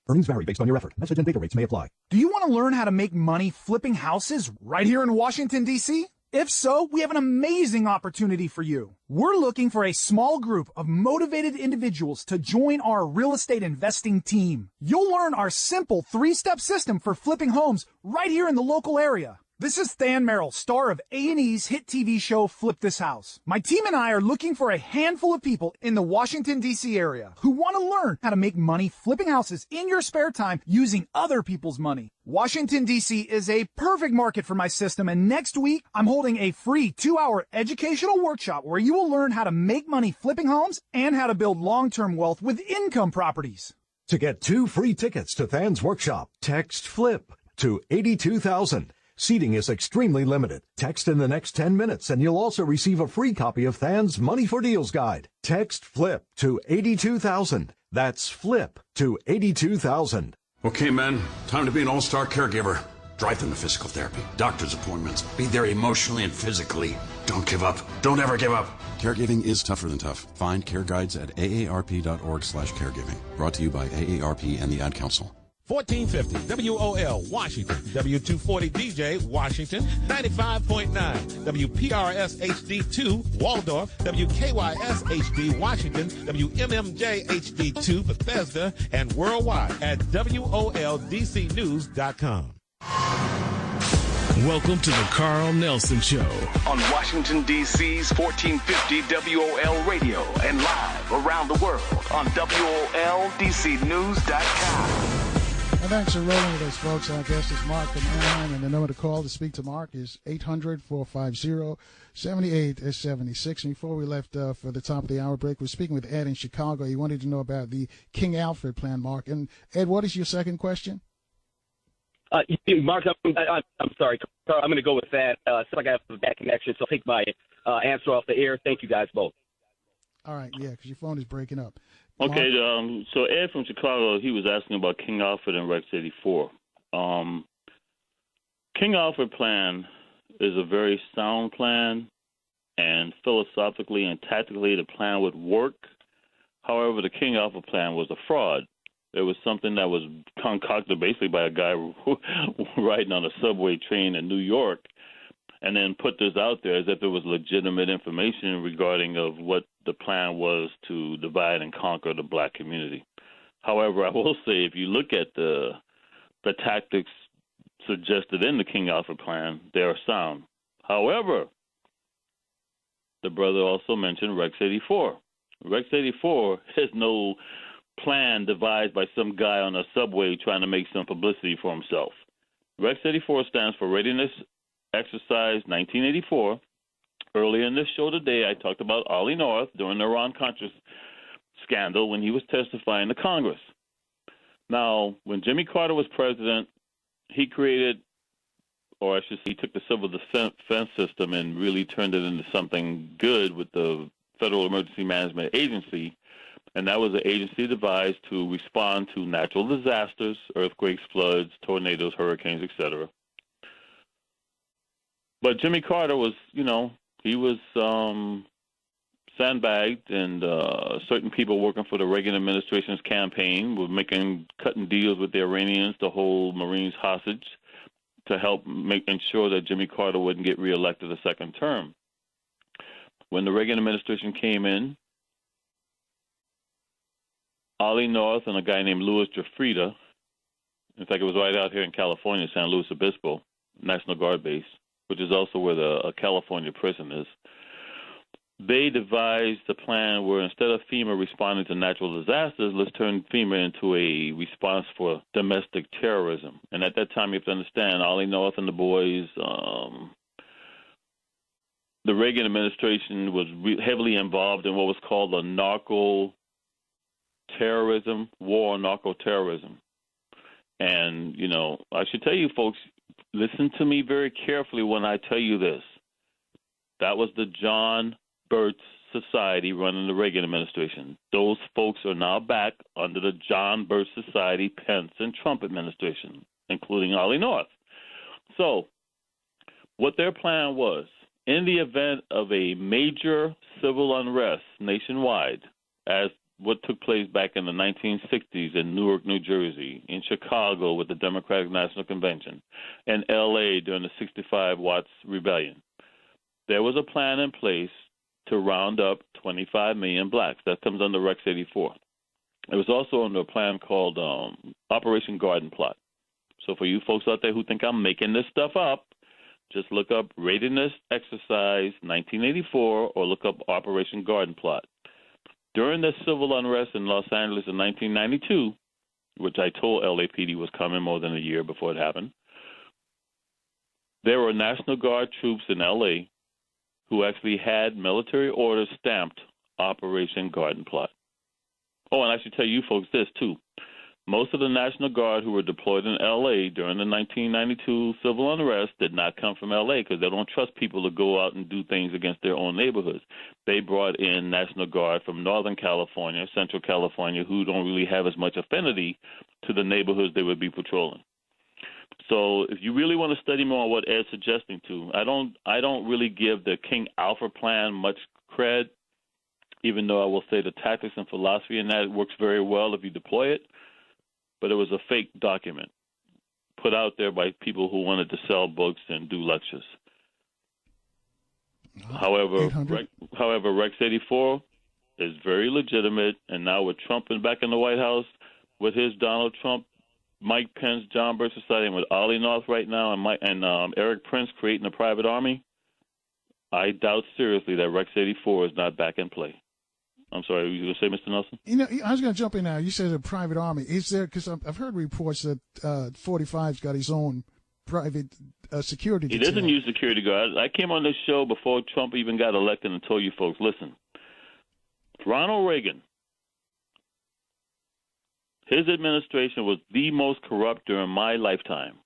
Earnings vary based on your effort. Message and data rates may apply. Do you want to learn how to make money flipping houses right here in Washington, D.C.? If so, we have an amazing opportunity for you. We're looking for a small group of motivated individuals to join our real estate investing team. You'll learn our simple 3-step system for flipping homes right here in the local area. This is Than Merrill, star of A&E's hit TV show Flip This House. My team and I are looking for a handful of people in the Washington, D.C. area who want to learn how to make money flipping houses in your spare time using other people's money. Washington, D.C. is a perfect market for my system, and next week I'm holding a free 2-hour educational workshop where you will learn how to make money flipping homes and how to build long-term wealth with income properties. To get 2 free tickets to Than's workshop, text FLIP to 82,000. Seating is extremely limited. Text in the next 10 minutes and you'll also receive a free copy of Than's Money for Deals Guide. Text FLIP to 82,000. That's FLIP to 82,000. Okay, men, time to be an all-star caregiver. Drive them to physical therapy, doctor's appointments. Be there emotionally and physically. Don't give up. Don't ever give up. Caregiving is tougher than tough. Find care guides at aarp.org/caregiving. Brought to you by AARP and the Ad Council. 1450 WOL Washington, W240DJ Washington, 95.9 WPRS HD2 Waldorf, WKYS HD Washington, WMMJ HD2 Bethesda, and worldwide at WOLDCnews.com. Welcome to the Carl Nelson Show on Washington, D.C.'s 1450 WOL Radio and live around the world on WOLDCnews.com. And thanks for rolling with us, folks. Our guest is Mark from Anaheim, and the number to call to speak to Mark is 800-450-7876. And before we left for the top of the hour break, we're speaking with Ed in Chicago. He wanted to know about the King Alfred plan, Mark. And, Ed, what is your second question? Mark, I'm sorry. Carl, I'm going to go with that. It's like I have a bad connection, so I'll take my answer off the air. Thank you guys both. All right, yeah, because your phone is breaking up. Okay, so Ed from Chicago, he was asking about King Alfred and Rex 84. King Alfred plan is a very sound plan, and philosophically and tactically the plan would work. However, the King Alfred plan was a fraud. It was something that was concocted basically by a guy riding on a subway train in New York, and then put this out there as if it was legitimate information regarding of what the plan was to divide and conquer the black community. However, I will say if you look at the tactics suggested in the King Alfred plan, they are sound. However, the brother also mentioned Rex 84. Rex 84 has no plan devised by some guy on a subway trying to make some publicity for himself. Rex 84 stands for Readiness Exercise 1984. Earlier in this show today, I talked about Ollie North during the Iran-Contra scandal when he was testifying to Congress. Now, when Jimmy Carter was president, he created, or I should say, he took the civil defense system and really turned it into something good with the Federal Emergency Management Agency. And that was an agency devised to respond to natural disasters, earthquakes, floods, tornadoes, hurricanes, etc. But Jimmy Carter was, he was sandbagged, and certain people working for the Reagan administration's campaign were cutting deals with the Iranians to hold Marines hostage to help ensure that Jimmy Carter wouldn't get reelected a second term. When the Reagan administration came in, Ollie North and a guy named Louis Jafrida, in fact, it was right out here in California, San Luis Obispo, National Guard base, which is also where the California prison is. They devised a plan where instead of FEMA responding to natural disasters, let's turn FEMA into a response for domestic terrorism. And at that time, you have to understand, Ollie North and the boys, the Reagan administration was heavily involved in what was called the narco-terrorism, war on narco-terrorism. And, I should tell you folks, listen to me very carefully when I tell you this. That was the John Birch Society running the Reagan administration. Those folks are now back under the John Birch Society, Pence, and Trump administration, including Ollie North. So what their plan was, in the event of a major civil unrest nationwide, as what took place back in the 1960s in Newark, New Jersey, in Chicago with the Democratic National Convention, in L.A. during the 65 Watts Rebellion, there was a plan in place to round up 25 million blacks. That comes under Rex 84. It was also under a plan called Operation Garden Plot. So for you folks out there who think I'm making this stuff up, just look up Readiness Exercise 1984 or look up Operation Garden Plot. During the civil unrest in Los Angeles in 1992, which I told LAPD was coming more than a year before it happened, there were National Guard troops in L.A. who actually had military orders stamped Operation Garden Plot. Oh, and I should tell you folks this, too. Most of the National Guard who were deployed in L.A. during the 1992 civil unrest did not come from L.A. because they don't trust people to go out and do things against their own neighborhoods. They brought in National Guard from Northern California, Central California, who don't really have as much affinity to the neighborhoods they would be patrolling. So if you really want to study more on what Ed's suggesting to, I don't really give the King Alfred plan much cred, even though I will say the tactics and philosophy in that works very well if you deploy it. But it was a fake document put out there by people who wanted to sell books and do lectures. However, Rex 84 is very legitimate, and now with Trump back in the White House, with his Donald Trump, Mike Pence, John Birch Society, and with Ollie North right now, and Eric Prince creating a private army, I doubt seriously that Rex 84 is not back in play. I'm sorry, you going to say, Mr. Nelson? I was going to jump in now. You said a private army. Is there, because I've heard reports that 45's got his own private security detail. He doesn't use security guards. I came on this show before Trump even got elected and told you folks, listen, Ronald Reagan, his administration was the most corrupt during my lifetime.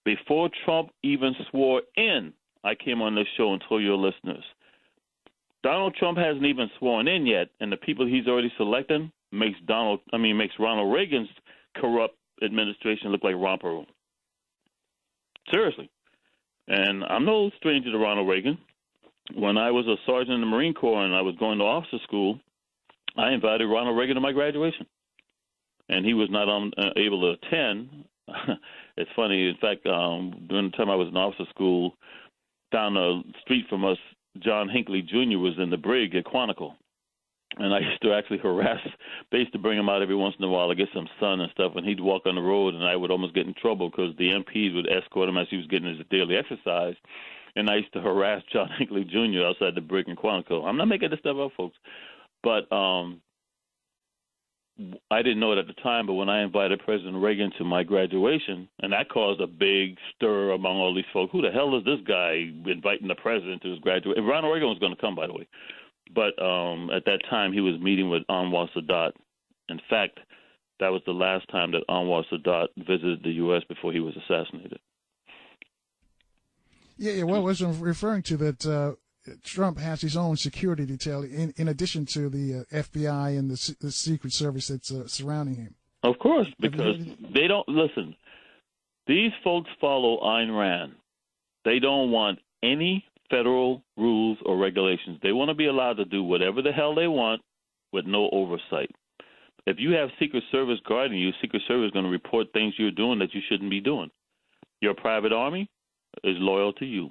Before Trump even swore in, I came on this show and told your listeners, Donald Trump hasn't even sworn in yet, and the people he's already selecting makes Ronald Reagan's corrupt administration look like romper room. Seriously. And I'm no stranger to Ronald Reagan. When I was a sergeant in the Marine Corps and I was going to officer school, I invited Ronald Reagan to my graduation. And he was not able to attend. It's funny. In fact, during the time I was in officer school, down the street from us, John Hinckley Jr. was in the brig at Quantico. And I used to actually harass. They used to bring him out every once in a while to get some sun and stuff, and he'd walk on the road, and I would almost get in trouble because the MPs would escort him as he was getting his daily exercise. And I used to harass John Hinckley Jr. outside the brig in Quantico. I'm not making this stuff up, folks. But I didn't know it at the time, but when I invited President Reagan to my graduation, and that caused a big stir among all these folks. Who the hell is this guy inviting the president to his graduation? Ronald Reagan was going to come, by the way. But at that time, he was meeting with Anwar Sadat. In fact, that was the last time that Anwar Sadat visited the U.S. before he was assassinated. Yeah, well, I was referring to that Trump has his own security detail in addition to the FBI and the Secret Service that's surrounding him. Of course, because they don't – listen, these folks follow Ayn Rand. They don't want any federal rules or regulations. They want to be allowed to do whatever the hell they want with no oversight. If you have Secret Service guarding you, Secret Service is going to report things you're doing that you shouldn't be doing. Your private army is loyal to you.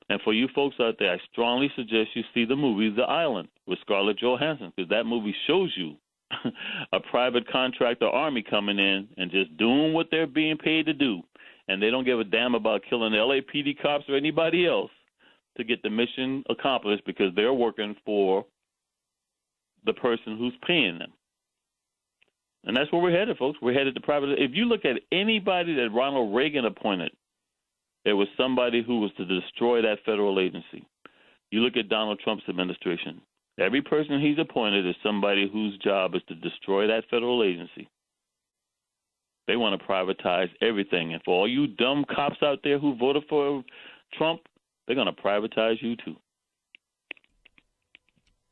And for you folks out there, I strongly suggest you see the movie The Island with Scarlett Johansson, because that movie shows you a private contractor army coming in and just doing what they're being paid to do. And they don't give a damn about killing the LAPD cops or anybody else to get the mission accomplished because they're working for the person who's paying them. And that's where we're headed, folks. We're headed to private. If you look at anybody that Ronald Reagan appointed, it was somebody who was to destroy that federal agency. You look at Donald Trump's administration. Every person he's appointed is somebody whose job is to destroy that federal agency. They want to privatize everything. And for all you dumb cops out there who voted for Trump, they're going to privatize you too.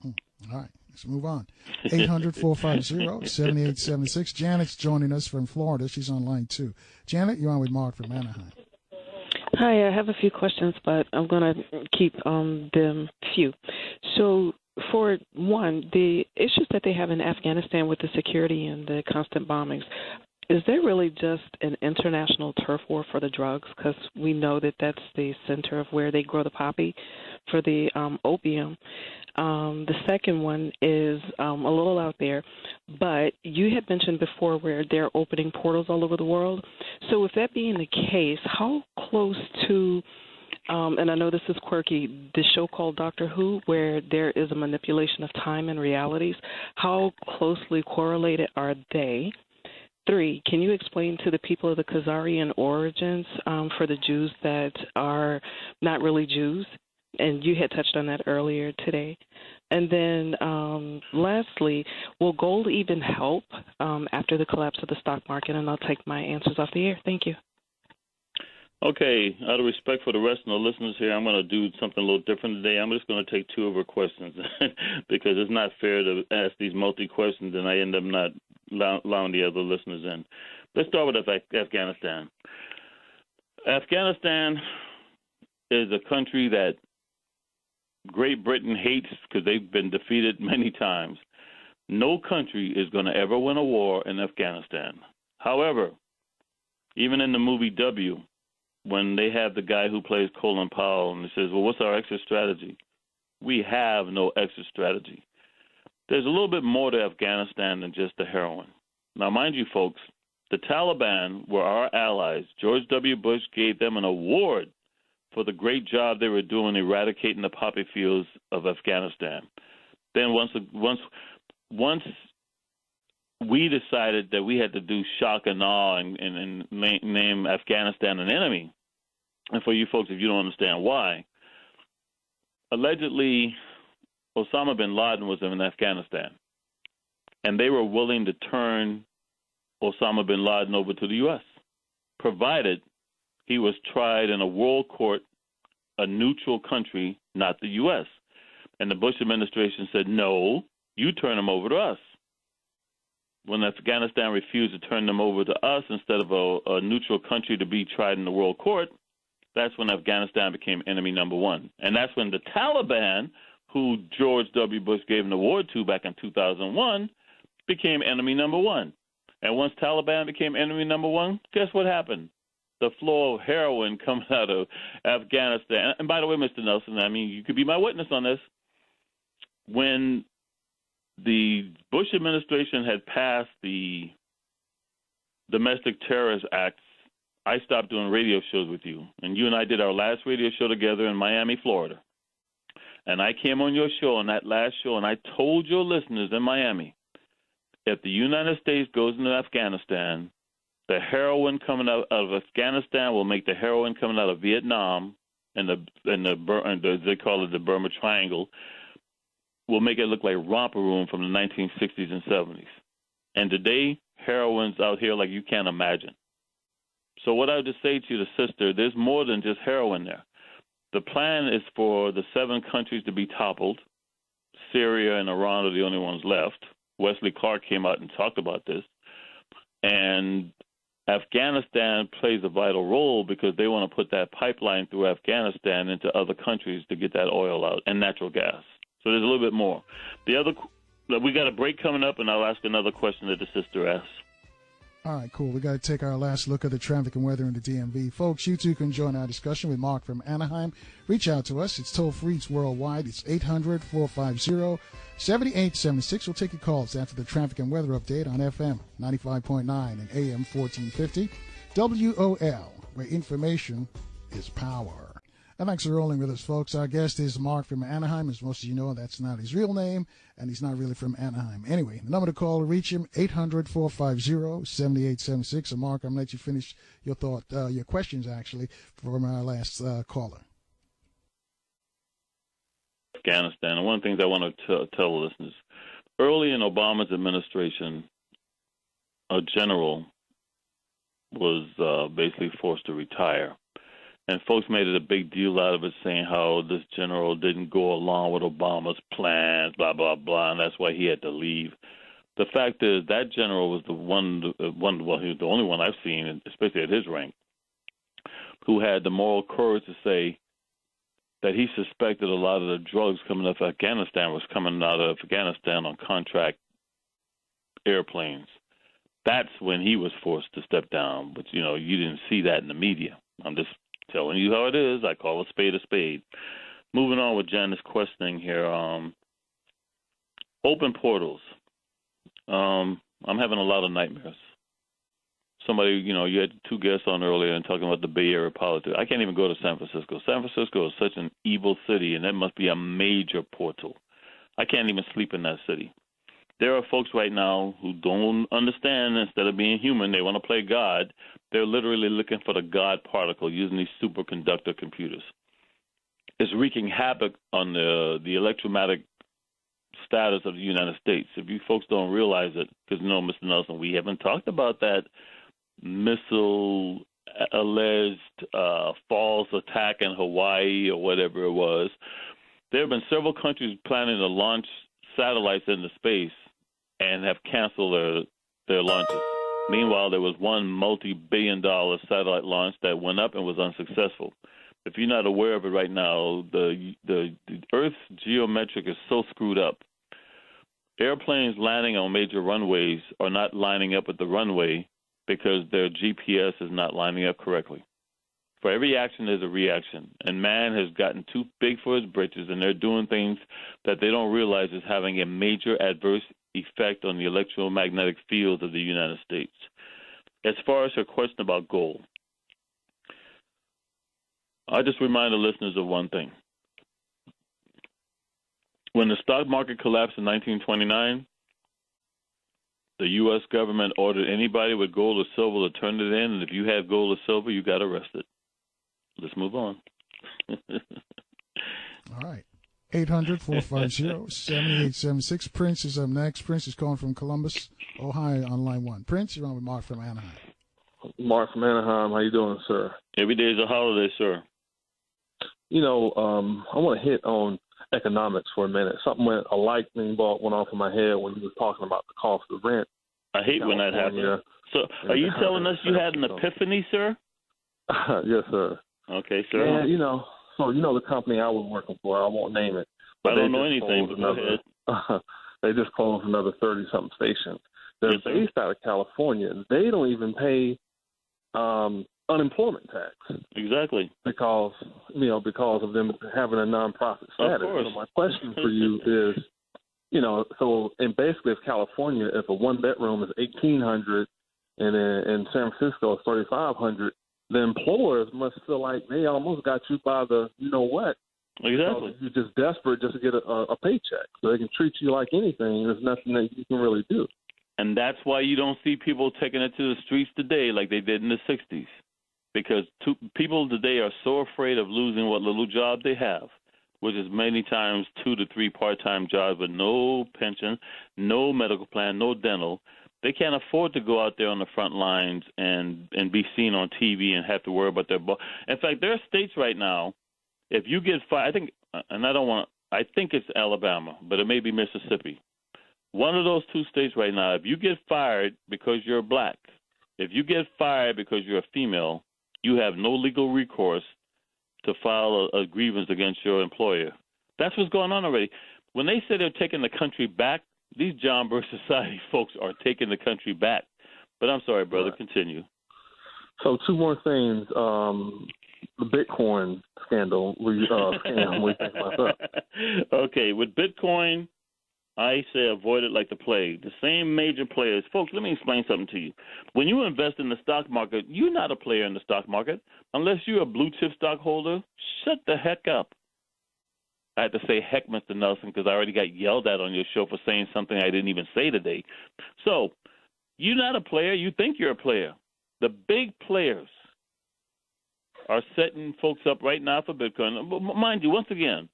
All right, let's move on. 800-450-7876. Janet's joining us from Florida. She's on line 2. Janet, you're on with Mark from Anaheim. Hi, I have a few questions, but I'm going to keep them few. So, for one, the issues that they have in Afghanistan with the security and the constant bombings, is there really just an international turf war for the drugs? Because we know that that's the center of where they grow the poppy for the opium. The second one is a little out there, but you had mentioned before where they're opening portals all over the world. So if that being the case, how close to, and I know this is quirky, the show called Doctor Who, where there is a manipulation of time and realities, how closely correlated are they? 3, can you explain to the people of the Khazarian origins for the Jews that are not really Jews? And you had touched on that earlier today. And then lastly, will gold even help after the collapse of the stock market? And I'll take my answers off the air. Thank you. Okay. Out of respect for the rest of the listeners here, I'm going to do something a little different today. I'm just going to take 2 of her questions because it's not fair to ask these multi-questions and I end up not allowing the other listeners in. Let's start with Afghanistan. Afghanistan is a country that Great Britain hates because they've been defeated many times. No country is going to ever win a war in Afghanistan. However, even in the movie W, when they have the guy who plays Colin Powell and he says, well, what's our exit strategy? We have no exit strategy. There's a little bit more to Afghanistan than just the heroin. Now, mind you, folks, the Taliban were our allies. George W. Bush gave them an award for the great job they were doing eradicating the poppy fields of Afghanistan. Then once we decided that we had to do shock and awe and name Afghanistan an enemy, and for you folks, if you don't understand why, allegedly Osama bin Laden was in Afghanistan, and they were willing to turn Osama bin Laden over to the U.S., provided He was tried in a world court, a neutral country, not the U.S. And the Bush administration said, no, you turn him over to us. When Afghanistan refused to turn them over to us instead of a neutral country to be tried in the world court, that's when Afghanistan became enemy number one. And that's when the Taliban, who George W. Bush gave an award to back in 2001, became enemy number one. And once Taliban became enemy number one, guess what happened? The flow of heroin coming out of Afghanistan. And by the way, Mr. Nelson, I mean, you could be my witness on this. When the Bush administration had passed the Domestic Terrorist Acts, I stopped doing radio shows with you. And you and I did our last radio show together in Miami, Florida. And I came on your show, on that last show, and I told your listeners in Miami, if the United States goes into Afghanistan, the heroin coming out of Afghanistan will make the heroin coming out of Vietnam and they call it the Burma Triangle, will make it look like romper room from the 1960s and 70s. And today, heroin's out here like you can't imagine. So what I would just say to you, the sister, there's more than just heroin there. The plan is for the 7 countries to be toppled. Syria and Iran are the only ones left. Wesley Clark came out and talked about this. And Afghanistan plays a vital role because they want to put that pipeline through Afghanistan into other countries to get that oil out and natural gas. So there's a little bit more. We got a break coming up, and I'll ask another question that the sister asked. All right, cool. We got to take our last look at the traffic and weather in the DMV. Folks, you too can join our discussion with Mark from Anaheim. Reach out to us. It's toll-free. It's worldwide. It's 800-450-7876. We'll take your calls after the traffic and weather update on FM 95.9 and AM 1450. WOL, where information is power. And thanks for rolling with us, folks. Our guest is Mark from Anaheim. As most of you know, that's not his real name, and he's not really from Anaheim. Anyway, the number to call to reach him, 800-450-7876. And Mark, I'm going to let you finish your your questions, actually, from our last caller. Afghanistan. And one of the things I want to tell the listeners, early in Obama's administration, a general was basically forced to retire. And folks made it a big deal out of it, saying how this general didn't go along with Obama's plans, blah, blah, blah, and that's why he had to leave. The fact is that general was the one, he was the only one I've seen, especially at his rank, who had the moral courage to say that he suspected a lot of the drugs coming out of Afghanistan was coming out of Afghanistan on contract airplanes. That's when he was forced to step down. But, you didn't see that in the media. I'm just telling you how it is. I call a spade a spade. Moving on with Janice's questioning here. Open portals. I'm having a lot of nightmares. Somebody, you had 2 guests on earlier and talking about the Bay Area politics. I can't even go to San Francisco. San Francisco is such an evil city, and that must be a major portal. I can't even sleep in that city. There are folks right now who don't understand. Instead of being human, they want to play God. They're literally looking for the God particle using these superconductor computers. It's wreaking havoc on the electromagnetic status of the United States. If you folks don't realize it, because Mr. Nelson, we haven't talked about that missile alleged false attack in Hawaii or whatever it was. There have been several countries planning to launch satellites into space and have canceled their launches. Meanwhile, there was one multi-billion-dollar satellite launch that went up and was unsuccessful. If you're not aware of it right now, the Earth's geometric is so screwed up. Airplanes landing on major runways are not lining up with the runway because their GPS is not lining up correctly. For every action, there's a reaction. And man has gotten too big for his britches, and they're doing things that they don't realize is having a major adverse effect on the electromagnetic fields of the United States. As far as her question about gold, I just remind the listeners of one thing. When the stock market collapsed in 1929, the U.S. government ordered anybody with gold or silver to turn it in, and if you had gold or silver, you got arrested. Let's move on. All right. 800-450-7876. Prince is up next. Prince is calling from Columbus, Ohio, on line 1. Prince, you're on with Mark from Anaheim. Mark from Anaheim. How you doing, sir? Every day is a holiday, sir. I want to hit on economics for a minute. A light thing went off in my head when you were talking about the cost of rent. I hate when that happens. So are you telling us you had an epiphany, sir? Yes, sir. Okay, sir. And, the company I was working for, I won't name it. But I don't know anything, but go ahead. They just closed another 30-something stations. They're based out of California. They don't even pay unemployment tax. Exactly. Because of them having a nonprofit status. Of course. So my question for you is, basically, if California, if a one-bedroom is $1,800 and in San Francisco it's $3,500, the employers must feel like they almost got you by the you-know-what. Exactly. You're just desperate just to get a paycheck. So they can treat you like anything. There's nothing that you can really do. And that's why you don't see people taking it to the streets today like they did in the 60s. Because people today are so afraid of losing what little job they have, which is many times 2 to 3 part-time jobs with no pension, no medical plan, no dental. They can't afford to go out there on the front lines and be seen on TV and have to worry about their boss. In fact, there are states right now, if you get fired, I think it's Alabama, but it may be Mississippi. One of those 2 states right now, if you get fired because you're black, if you get fired because you're a female, you have no legal recourse to file a grievance against your employer. That's what's going on already. When they say they're taking the country back, these John Birch Society folks are taking the country back. But I'm sorry, brother, continue. So 2 more things. The Bitcoin scandal. What do you think about that? Okay, with Bitcoin, I say avoid it like the plague. The same major players. Folks, let me explain something to you. When you invest in the stock market, you're not a player in the stock market. Unless you're a blue-chip stockholder, shut the heck up. I had to say heck, Mr. Nelson, because I already got yelled at on your show for saying something I didn't even say today. So you're not a player. You think you're a player. The big players are setting folks up right now for Bitcoin. Mind you, once again,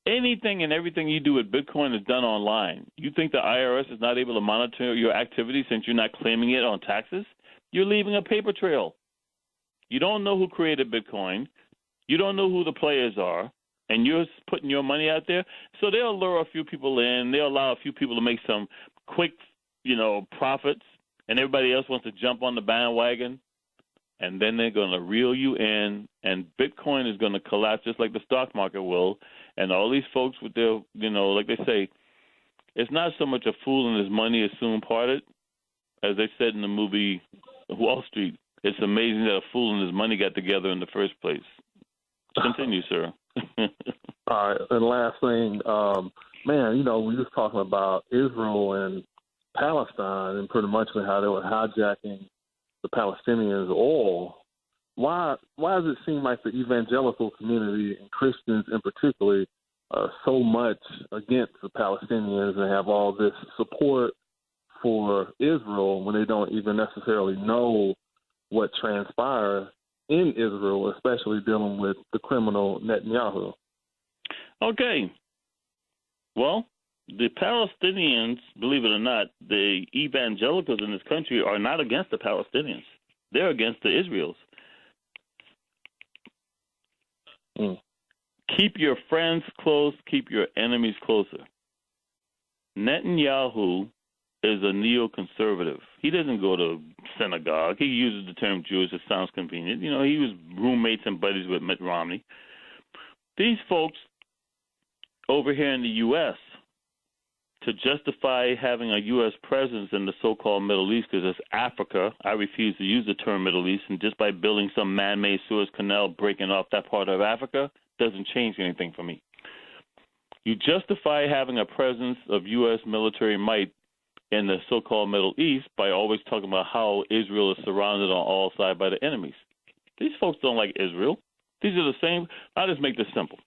anything and everything you do with Bitcoin is done online. You think the IRS is not able to monitor your activity since you're not claiming it on taxes? You're leaving a paper trail. You don't know who created Bitcoin. You don't know who the players are, and you're putting your money out there. So they'll lure a few people in. They'll allow a few people to make some quick, profits, and everybody else wants to jump on the bandwagon. And then they're going to reel you in, and Bitcoin is going to collapse just like the stock market will. And all these folks with their, like they say, it's not so much a fool and his money is soon parted, as they said in the movie Wall Street. It's amazing that a fool and his money got together in the first place. Continue, sir. All right, and last thing, we was talking about Israel and Palestine and pretty much how they were hijacking the Palestinians' oil. Why does it seem like the evangelical community and Christians in particular are so much against the Palestinians and have all this support for Israel when they don't even necessarily know what transpired in Israel, especially dealing with the criminal Netanyahu? Okay. Well, the Palestinians, believe it or not, the evangelicals in this country are not against the Palestinians. They're against the Israelis. Keep your friends close, keep your enemies closer. Netanyahu is a neoconservative. He doesn't go to synagogue. He uses the term Jewish. It sounds convenient. He was roommates and buddies with Mitt Romney. These folks over here in the U.S., to justify having a U.S. presence in the so-called Middle East, because it's Africa, I refuse to use the term Middle East, and just by building some man-made Suez Canal breaking off that part of Africa doesn't change anything for me. You justify having a presence of U.S. military might in the so-called Middle East by always talking about how Israel is surrounded on all sides by the enemies. These folks don't like Israel. These are the same. I'll just make this simple.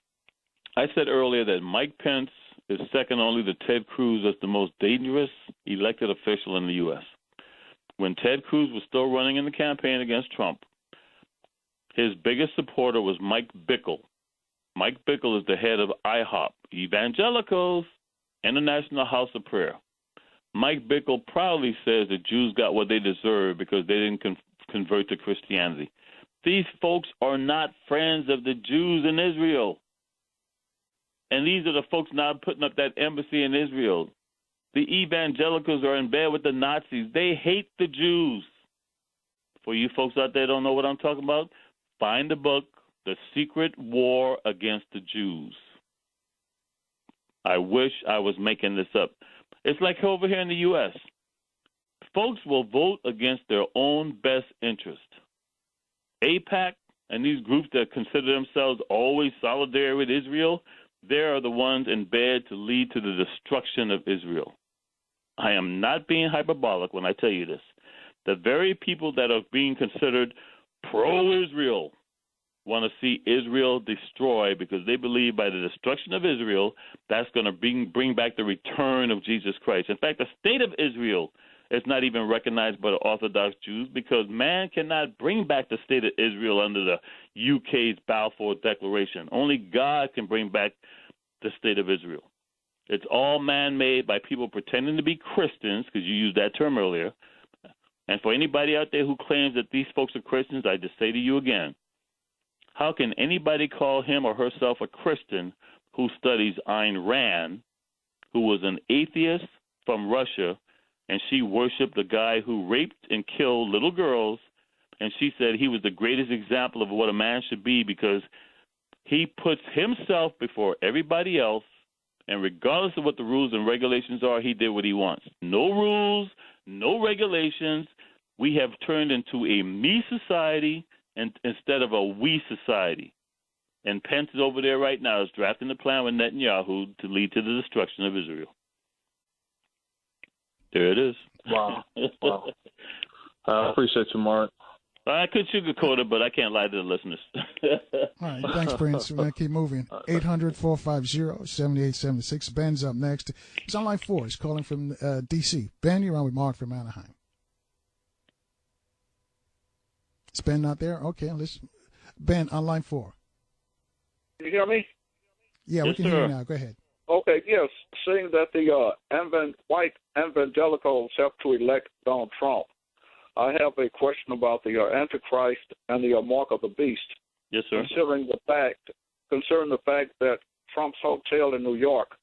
I said earlier that Mike Pence is second only to Ted Cruz as the most dangerous elected official in the U.S. When Ted Cruz was still running in the campaign against Trump, his biggest supporter was Mike Bickle. Mike Bickle is the head of IHOP, Evangelicals, International House of Prayer. Mike Bickle proudly says that Jews got what they deserve because they didn't convert to Christianity. These folks are not friends of the Jews in Israel. And these are the folks now putting up that embassy in Israel. The evangelicals are in bed with the Nazis. They hate the Jews. For you folks out there don't know what I'm talking about, find the book, The Secret War Against the Jews. I wish I was making this up. It's like over here in the U.S. Folks will vote against their own best interest. AIPAC and these groups that consider themselves always solidary with Israel, they are the ones in bed to lead to the destruction of Israel. I am not being hyperbolic when I tell you this. The very people that are being considered pro-Israel want to see Israel destroyed because they believe by the destruction of Israel, that's going to bring back the return of Jesus Christ. In fact, the state of Israel is not even recognized by the Orthodox Jews because man cannot bring back the state of Israel under the UK's Balfour Declaration. Only God can bring back the state of Israel. It's all man-made by people pretending to be Christians, because you used that term earlier. And for anybody out there who claims that these folks are Christians, I just say to you again, how can anybody call him or herself a Christian who studies Ayn Rand, who was an atheist from Russia, and she worshipped the guy who raped and killed little girls, and she said he was the greatest example of what a man should be because he puts himself before everybody else, and regardless of what the rules and regulations are, he did what he wants. No rules, no regulations. We have turned into a me society instead of a we society. And Pence is over there right now is drafting the plan with Netanyahu to lead to the destruction of Israel. There it is. Wow. Wow. I appreciate you, Mark. I could sugarcoat it, but I can't lie to the listeners. All right. Thanks, Prince. We're going to keep moving. 800-450-7876. Ben's up next. He's on line 4. He's calling from D.C. Ben, you're on with Mark from Anaheim. Is Ben not there? Okay. Ben, on line 4. Can you hear me? Yeah, we can hear you now. Go ahead. Okay, yes. Seeing that the white evangelicals have to elect Donald Trump, I have a question about the Antichrist and the mark of the beast. Yes, sir. Considering the fact that Trump's hotel in New York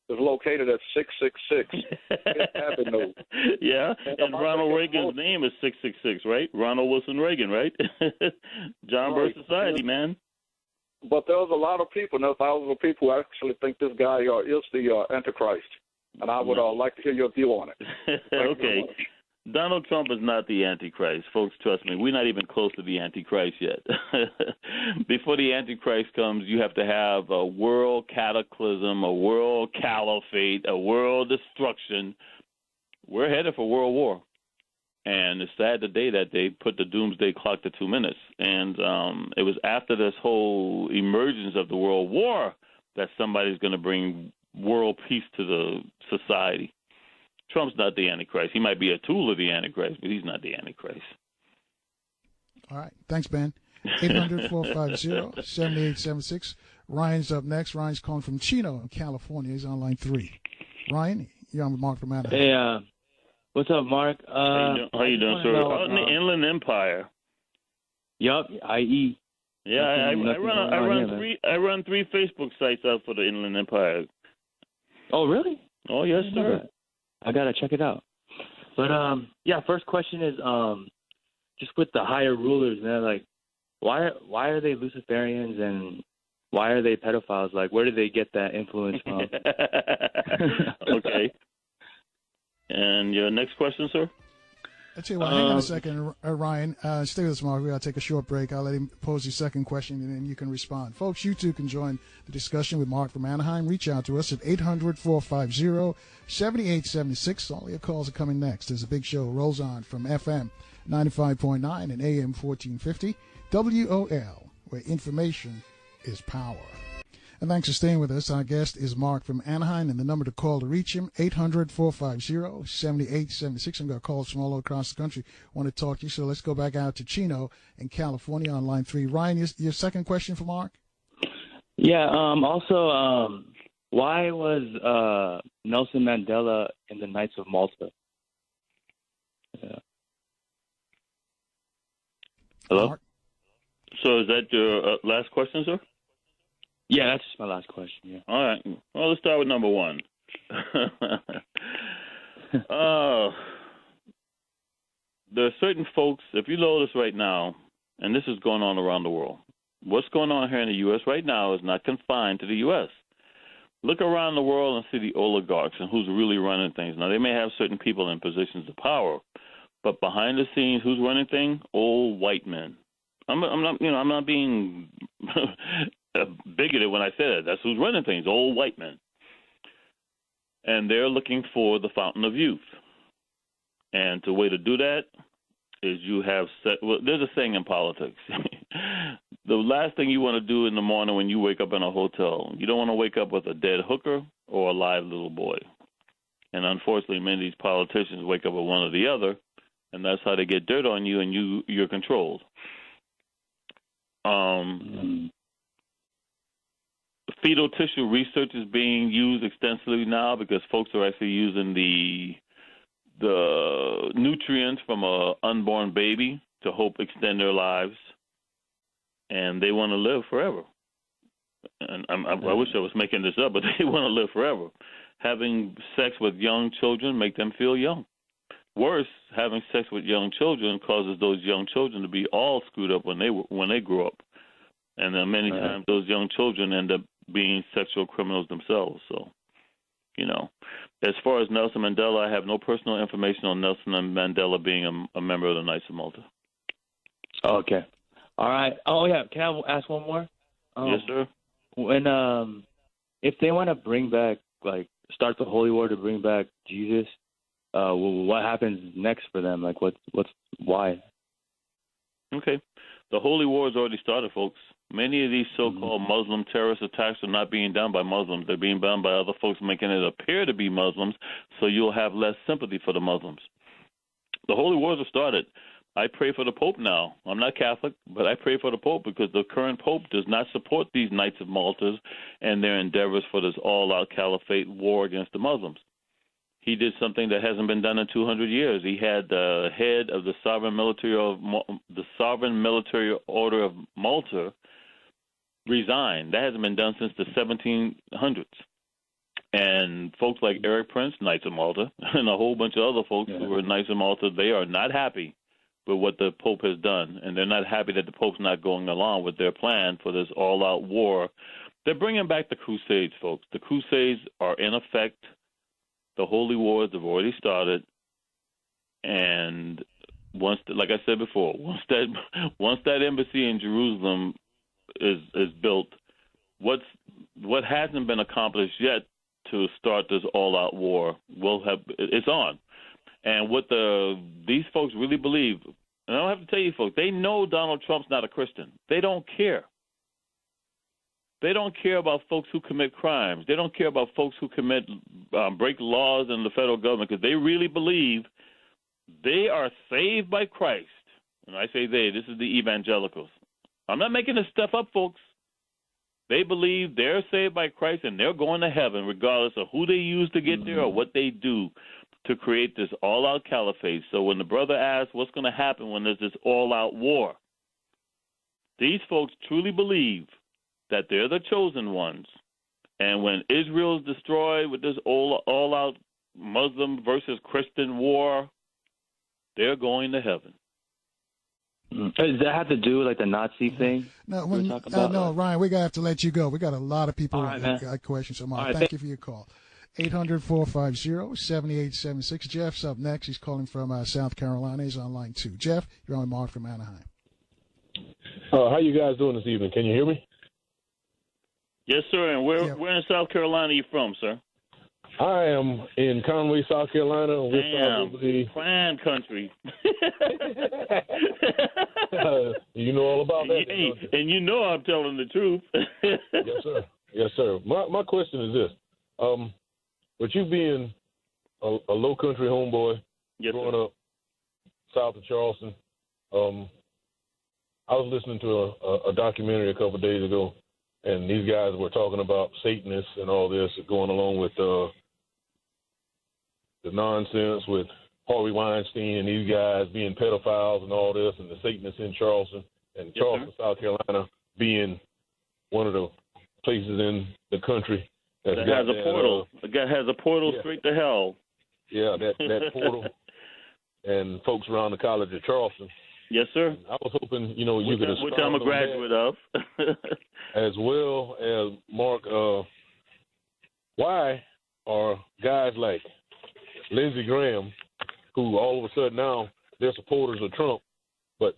is located at 666 Fifth Avenue. Yeah, and Ronald Reagan's name is 666, right? Ronald Wilson Reagan, right? John Birch Society, man. But there's a lot of people, there's thousands of people who actually think this guy is the Antichrist. And I would like to hear your view on it. Okay. Donald Trump is not the Antichrist. Folks, trust me, we're not even close to the Antichrist yet. Before the Antichrist comes, you have to have a world cataclysm, a world caliphate, a world destruction. We're headed for World War. And it's sad today that they put the doomsday clock to 2 minutes. And it was after this whole emergence of the World War that somebody's going to bring world peace to the society. Trump's not the Antichrist. He might be a tool of the Antichrist, but he's not the Antichrist. All right. Thanks, Ben. 800-450-7876. Ryan's up next. Ryan's calling from Chino, California. He's on line 3. Ryan, you're on with Mark from Anaheim. Hey, what's up, Mark? How you doing, sir? Out in the Inland Empire. Yup, IE. Yeah, I run 3 Facebook sites out for the Inland Empire. Oh, really? Oh, yes, sir. I gotta check it out. But first question is just with the higher rulers, man. Like, why are they Luciferians and why are they pedophiles? Like, where do they get that influence from? Okay. And your next question, sir? I'll tell you what, hang on a second, Ryan. Stay with us, Mark. We got to take a short break. I'll let him pose his second question, and then you can respond. Folks, you too can join the discussion with Mark from Anaheim. Reach out to us at 800-450-7876. All your calls are coming next as the big show rolls on from FM 95.9 and AM 1450, WOL, where information is power. And thanks for staying with us. Our guest is Mark from Anaheim, and the number to call to reach him, 800-450-7876. I'm going to call from all across the country. Want to talk to you, so let's go back out to Chino in California on line 3. Ryan, your second question for Mark? Yeah, also, why was Nelson Mandela in the Knights of Malta? Yeah. Hello? Mark? So is that your last question, sir? Yeah, that's just my last question. Yeah. All right. Well, let's start with number one. There are certain folks, if you notice right now, and this is going on around the world, what's going on here in the U.S. right now is not confined to the U.S. Look around the world and see the oligarchs and who's really running things. Now, they may have certain people in positions of power, but behind the scenes, who's running things? Old white men. I'm not being bigoted when I say that. That's who's running things, old white men. And they're looking for the fountain of youth. And the way to do that is you have there's a saying in politics. The last thing you want to do in the morning when you wake up in a hotel, you don't want to wake up with a dead hooker or a live little boy. And unfortunately, many of these politicians wake up with one or the other, and that's how they get dirt on you, and you're controlled. Fetal tissue research is being used extensively now because folks are actually using the nutrients from an unborn baby to hope extend their lives, and they want to live forever. And I wish I was making this up, but they want to live forever. Having sex with young children make them feel young. Worse, having sex with young children causes those young children to be all screwed up when they grow up, and then many times those young children end up being sexual criminals themselves. So, as far as Nelson Mandela, I have no personal information on Nelson Mandela being a member of the Knights of Malta. Okay. All right. Oh, yeah. Can I ask one more? Yes, sir. When if they want to bring back, start the Holy War to bring back Jesus, what happens next for them? Why? Okay. The Holy War has already started, folks. Many of these so-called Muslim terrorist attacks are not being done by Muslims. They're being done by other folks making it appear to be Muslims, so you'll have less sympathy for the Muslims. The Holy Wars have started. I pray for the Pope now. I'm not Catholic, but I pray for the Pope because the current Pope does not support these Knights of Malta and their endeavors for this all-out caliphate war against the Muslims. He did something that hasn't been done in 200 years. He had the head of the Sovereign Military Order of Malta resign. That hasn't been done since the 1700s. And folks like Eric Prince, Knights of Malta, and a whole bunch of other folks who were Knights of Malta, they are not happy with what the Pope has done, and they're not happy that the Pope's not going along with their plan for this all-out war. They're bringing back the Crusades, folks. The Crusades are in effect. The Holy Wars have already started, and like I said before, once that embassy in Jerusalem is built, what hasn't been accomplished yet to start this all-out war it's on. And what these folks really believe, and I don't have to tell you folks, they know Donald Trump's not a Christian. They don't care. They don't care about folks who commit crimes. They don't care about folks who break laws in the federal government because they really believe they are saved by Christ. And I say this is the evangelicals. I'm not making this stuff up, folks. They believe they're saved by Christ and they're going to heaven regardless of who they use to get there or what they do to create this all-out caliphate. So when the brother asks what's going to happen when there's this all-out war, these folks truly believe that they're the chosen ones. And when Israel is destroyed with this all-out Muslim versus Christian war, they're going to heaven. Does that have to do with the Nazi thing? No, Ryan, we're going to have to let you go. We got a lot of people who got questions. So, Mark, thank you for your call. 800-450-7876. Jeff's up next. He's calling from South Carolina. He's on line 2. Jeff, you're on Mark from Anaheim. How you guys doing this evening? Can you hear me? Yes, sir. And where in South Carolina are you from, sir? I am in Conway, South Carolina. Damn, fine country. You know all about that. And you know I'm telling the truth. Yes, sir. Yes, sir. My question is this. With you being a low country homeboy, growing up south of Charleston, I was listening to a documentary a couple of days ago, and these guys were talking about Satanists and all this going along with the nonsense with Harvey Weinstein and these guys being pedophiles and all this, and the Satanists in Charleston, and Charleston, South Carolina, being one of the places in the country that has a portal. That has a portal straight to hell. Yeah, that portal. And folks around the College of Charleston. Yes, sir. And I was hoping, you could which I'm a graduate of. As well as, Mark, why are guys like Lindsey Graham, who all of a sudden now they're supporters of Trump, but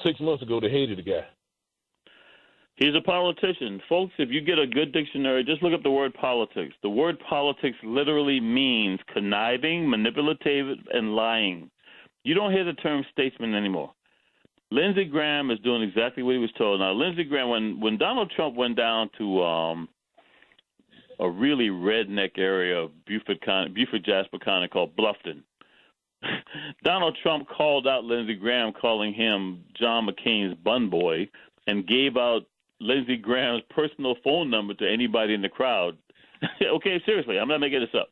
6 months ago they hated the guy? He's a politician. Folks, if you get a good dictionary, just look up the word politics. The word politics literally means conniving, manipulative, and lying. You don't hear the term statesman anymore. Lindsey Graham is doing exactly what he was told. Now, Lindsey Graham, when Donald Trump went down to a really redneck area of Beaufort, Jasper County called Bluffton, Donald Trump called out Lindsey Graham, calling him John McCain's bun boy, and gave out Lindsey Graham's personal phone number to anybody in the crowd. Okay, seriously, I'm not making this up.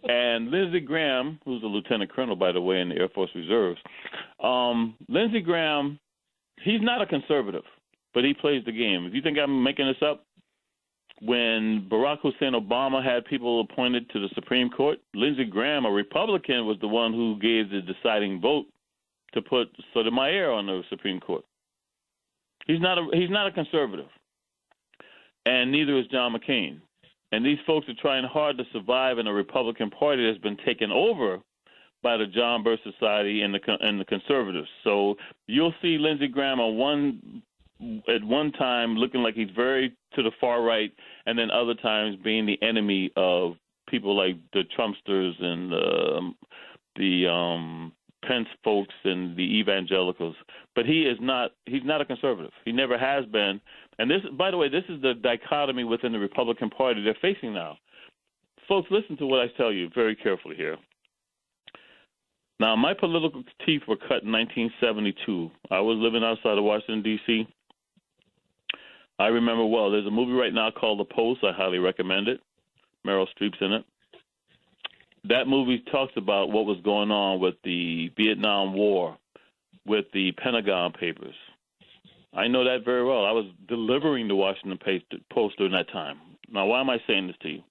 And Lindsey Graham, who's a lieutenant colonel, by the way, in the Air Force Reserves, Lindsey Graham, he's not a conservative, but he plays the game. If you think I'm making this up, when Barack Hussein Obama had people appointed to the Supreme Court, Lindsey Graham, a Republican, was the one who gave the deciding vote to put Sotomayor on the Supreme Court. He's not a conservative, and neither is John McCain. And these folks are trying hard to survive in a Republican Party that's been taken over by the John Birch Society and the conservatives. So you'll see Lindsey Graham at one time looking like he's very to the far right, and then other times being the enemy of people like the Trumpsters and the Pence folks and the evangelicals. But he's not a conservative. He never has been. And this, by the way, this is the dichotomy within the Republican Party they're facing now. Folks, listen to what I tell you very carefully here. Now, my political teeth were cut in 1972. I was living outside of Washington, D.C. I remember well. There's a movie right now called The Post. I highly recommend it. Meryl Streep's in it. That movie talks about what was going on with the Vietnam War, with the Pentagon Papers. I know that very well. I was delivering the Washington Post during that time. Now, why am I saying this to you?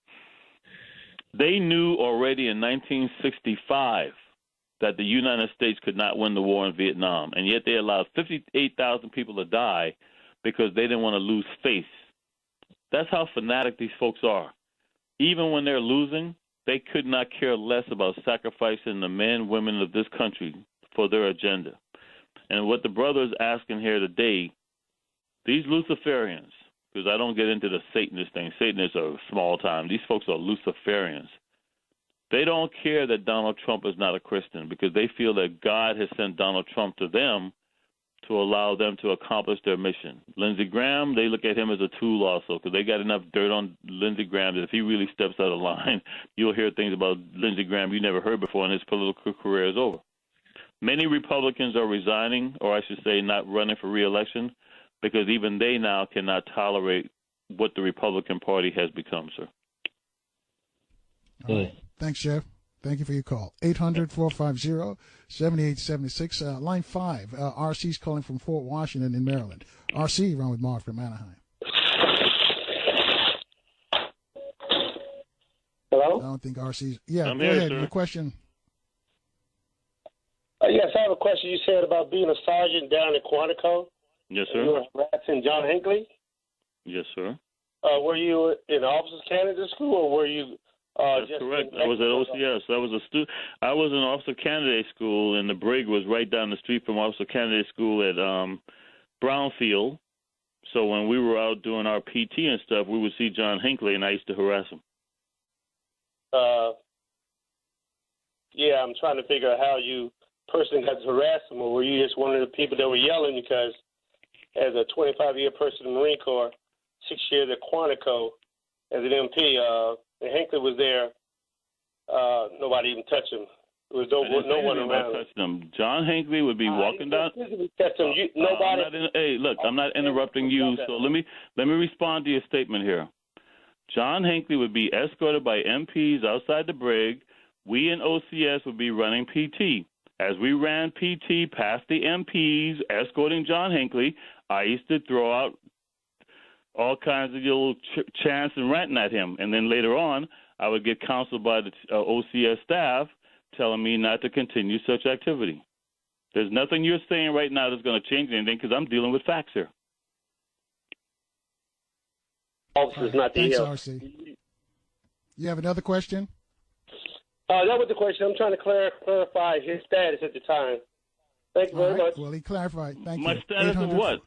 They knew already in 1965 that the United States could not win the war in Vietnam, and yet they allowed 58,000 people to die because they didn't want to lose face. That's how fanatic these folks are. Even when they're losing, they could not care less about sacrificing the men, women of this country for their agenda. And what the brother is asking here today, these Luciferians, because I don't get into the Satanist thing. Satanists are small time. These folks are Luciferians. They don't care that Donald Trump is not a Christian because they feel that God has sent Donald Trump to them to allow them to accomplish their mission. Lindsey Graham, they look at him as a tool also because they got enough dirt on Lindsey Graham that if he really steps out of line, you'll hear things about Lindsey Graham you never heard before and his political career is over. Many Republicans are resigning, or I should say not running for re-election, because even they now cannot tolerate what the Republican Party has become, sir. All right. Thanks, Jeff. Thank you for your call. 800-450-7876. Line 5. RC's calling from Fort Washington in Maryland. RC, run with Mark from Anaheim. Hello? I don't think RC's... Yeah, I'm go here, ahead. sir. Your question. Yes, I have a question. You said about being a sergeant down in Quantico. Yes, sir. You were harassing John Hinckley. Yes, sir. Were you in Officers Candidate School, or were you... That's correct. I was at OCS. I was in Officer Candidate School, and the brig was right down the street from Officer Candidate School at Brownfield. So when we were out doing our PT and stuff, we would see John Hinckley, and I used to harass him. Yeah, I'm trying to figure out how you personally got to harass him, or were you just one of the people that were yelling? Because as a 25-year person in the Marine Corps, 6 years at Quantico as an MP, and Hinckley was there, nobody even touched him. There was no one around. Him. John Hinckley would be walking down. Nobody. Look, I'm not interrupting you, so let me respond to your statement here. John Hinckley would be escorted by MPs outside the brig we in OCS would be running PT. As we ran PT past the MPs escorting John Hinckley, I used to throw out all kinds of little chants and ranting at him. And then later on, I would get counseled by the OCS staff telling me not to continue such activity. There's nothing you're saying right now that's going to change anything because I'm dealing with facts here. Officers, not the Thanks, help. RC. You have another question? That was the question. I'm trying to clarify his status at the time. Thank you very much. Well, he clarified. Thank My you. status of what?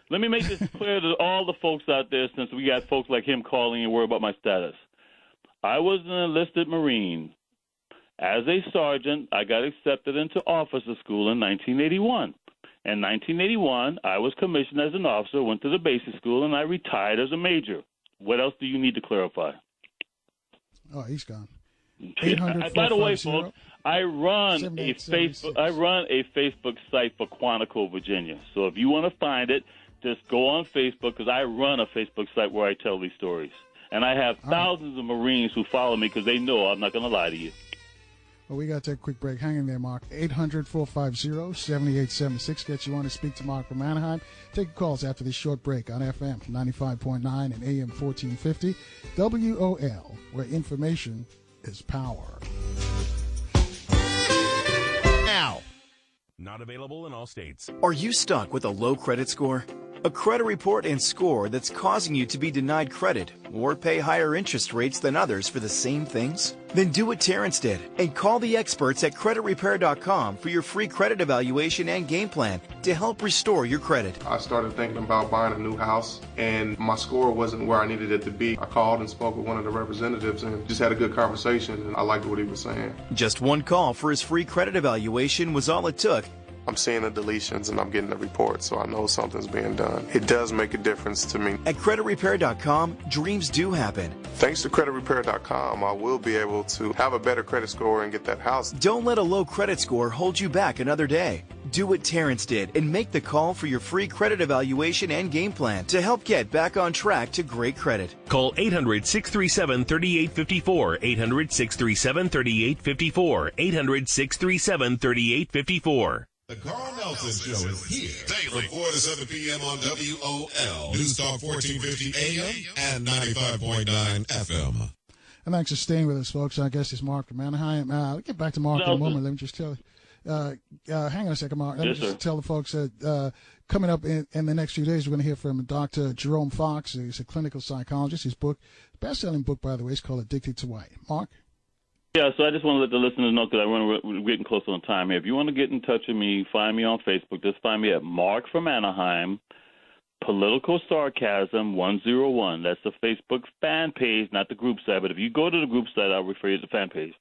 Let me make this clear to all the folks out there, since we got folks like him calling and worry about my status. I was an enlisted Marine. As a sergeant, I got accepted into officer school in 1981. In 1981, I was commissioned as an officer, went to the basic school, and I retired as a major. What else do you need to clarify? Oh, he's gone. By the way, folks, I run a Facebook site for Quantico, Virginia. So if you want to find it, just go on Facebook, because I run a Facebook site where I tell these stories. And I have thousands of Marines who follow me because they know I'm not going to lie to you. Well, we got to take a quick break. Hang in there, Mark. 800-450-7876 gets you on to speak to Mark from Anaheim. Take calls after this short break on FM 95.9 and AM 1450. WOL, where information is power. Now. Not available in all states. Are you stuck with a low credit score? A credit report and score that's causing you to be denied credit or pay higher interest rates than others for the same things? Then do what Terrence did and call the experts at creditrepair.com for your free credit evaluation and game plan to help restore your credit. I started thinking about buying a new house, and my score wasn't where I needed it to be. I called and spoke with one of the representatives and just had a good conversation, and I liked what he was saying. Just one call for his free credit evaluation was all it took. I'm seeing the deletions and I'm getting the report, so I know something's being done. It does make a difference to me. At creditrepair.com, dreams do happen. Thanks to creditrepair.com, I will be able to have a better credit score and get that house. Don't let a low credit score hold you back another day. Do what Terrence did and make the call for your free credit evaluation and game plan to help get back on track to great credit. Call 800-637-3854, 800-637-3854, 800-637-3854. The Carl Nelson Show is here daily from 4 to 7 p.m. on WOL, News Talk 1450 AM and 95.9 FM. And thanks for staying with us, folks. I guess it's Mark from Anaheim. We'll get back to Mark in a moment. Let me just tell you. Hang on a second, Mark. Let me just tell the folks that coming up in the next few days, we're going to hear from Dr. Jerome Fox. He's a clinical psychologist. His book, best-selling book, by the way, is called Addicted to White. Mark? Yeah, so I just want to let the listeners know, because we're getting close on time here. If you want to get in touch with me, find me on Facebook. Just find me at Mark from Anaheim, Political Sarcasm 101. That's the Facebook fan page, not the group site. But if you go to the group site, I'll refer you to the fan page.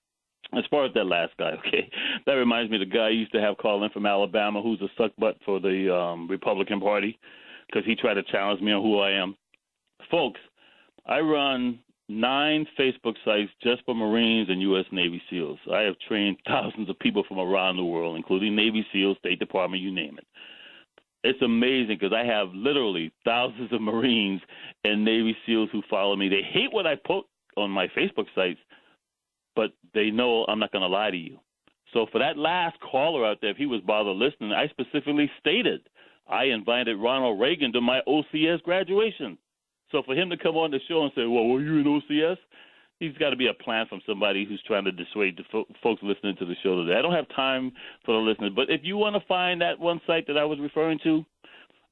As far as that last guy, okay, that reminds me of the guy I used to have call in from Alabama, who's a suck butt for the Republican Party, because he tried to challenge me on who I am. Folks, I run 9 Facebook sites just for Marines and U.S. Navy SEALs. I have trained thousands of people from around the world, including Navy SEALs, State Department, you name it. It's amazing, because I have literally thousands of Marines and Navy SEALs who follow me. They hate what I put on my Facebook sites, but they know I'm not going to lie to you. So for that last caller out there, if he was bothered listening, I specifically stated I invited Ronald Reagan to my OCS graduation. So for him to come on the show and say, well, were you in OCS? He's got to be a plan from somebody who's trying to dissuade the folks listening to the show today. I don't have time for the listeners, but if you want to find that one site that I was referring to,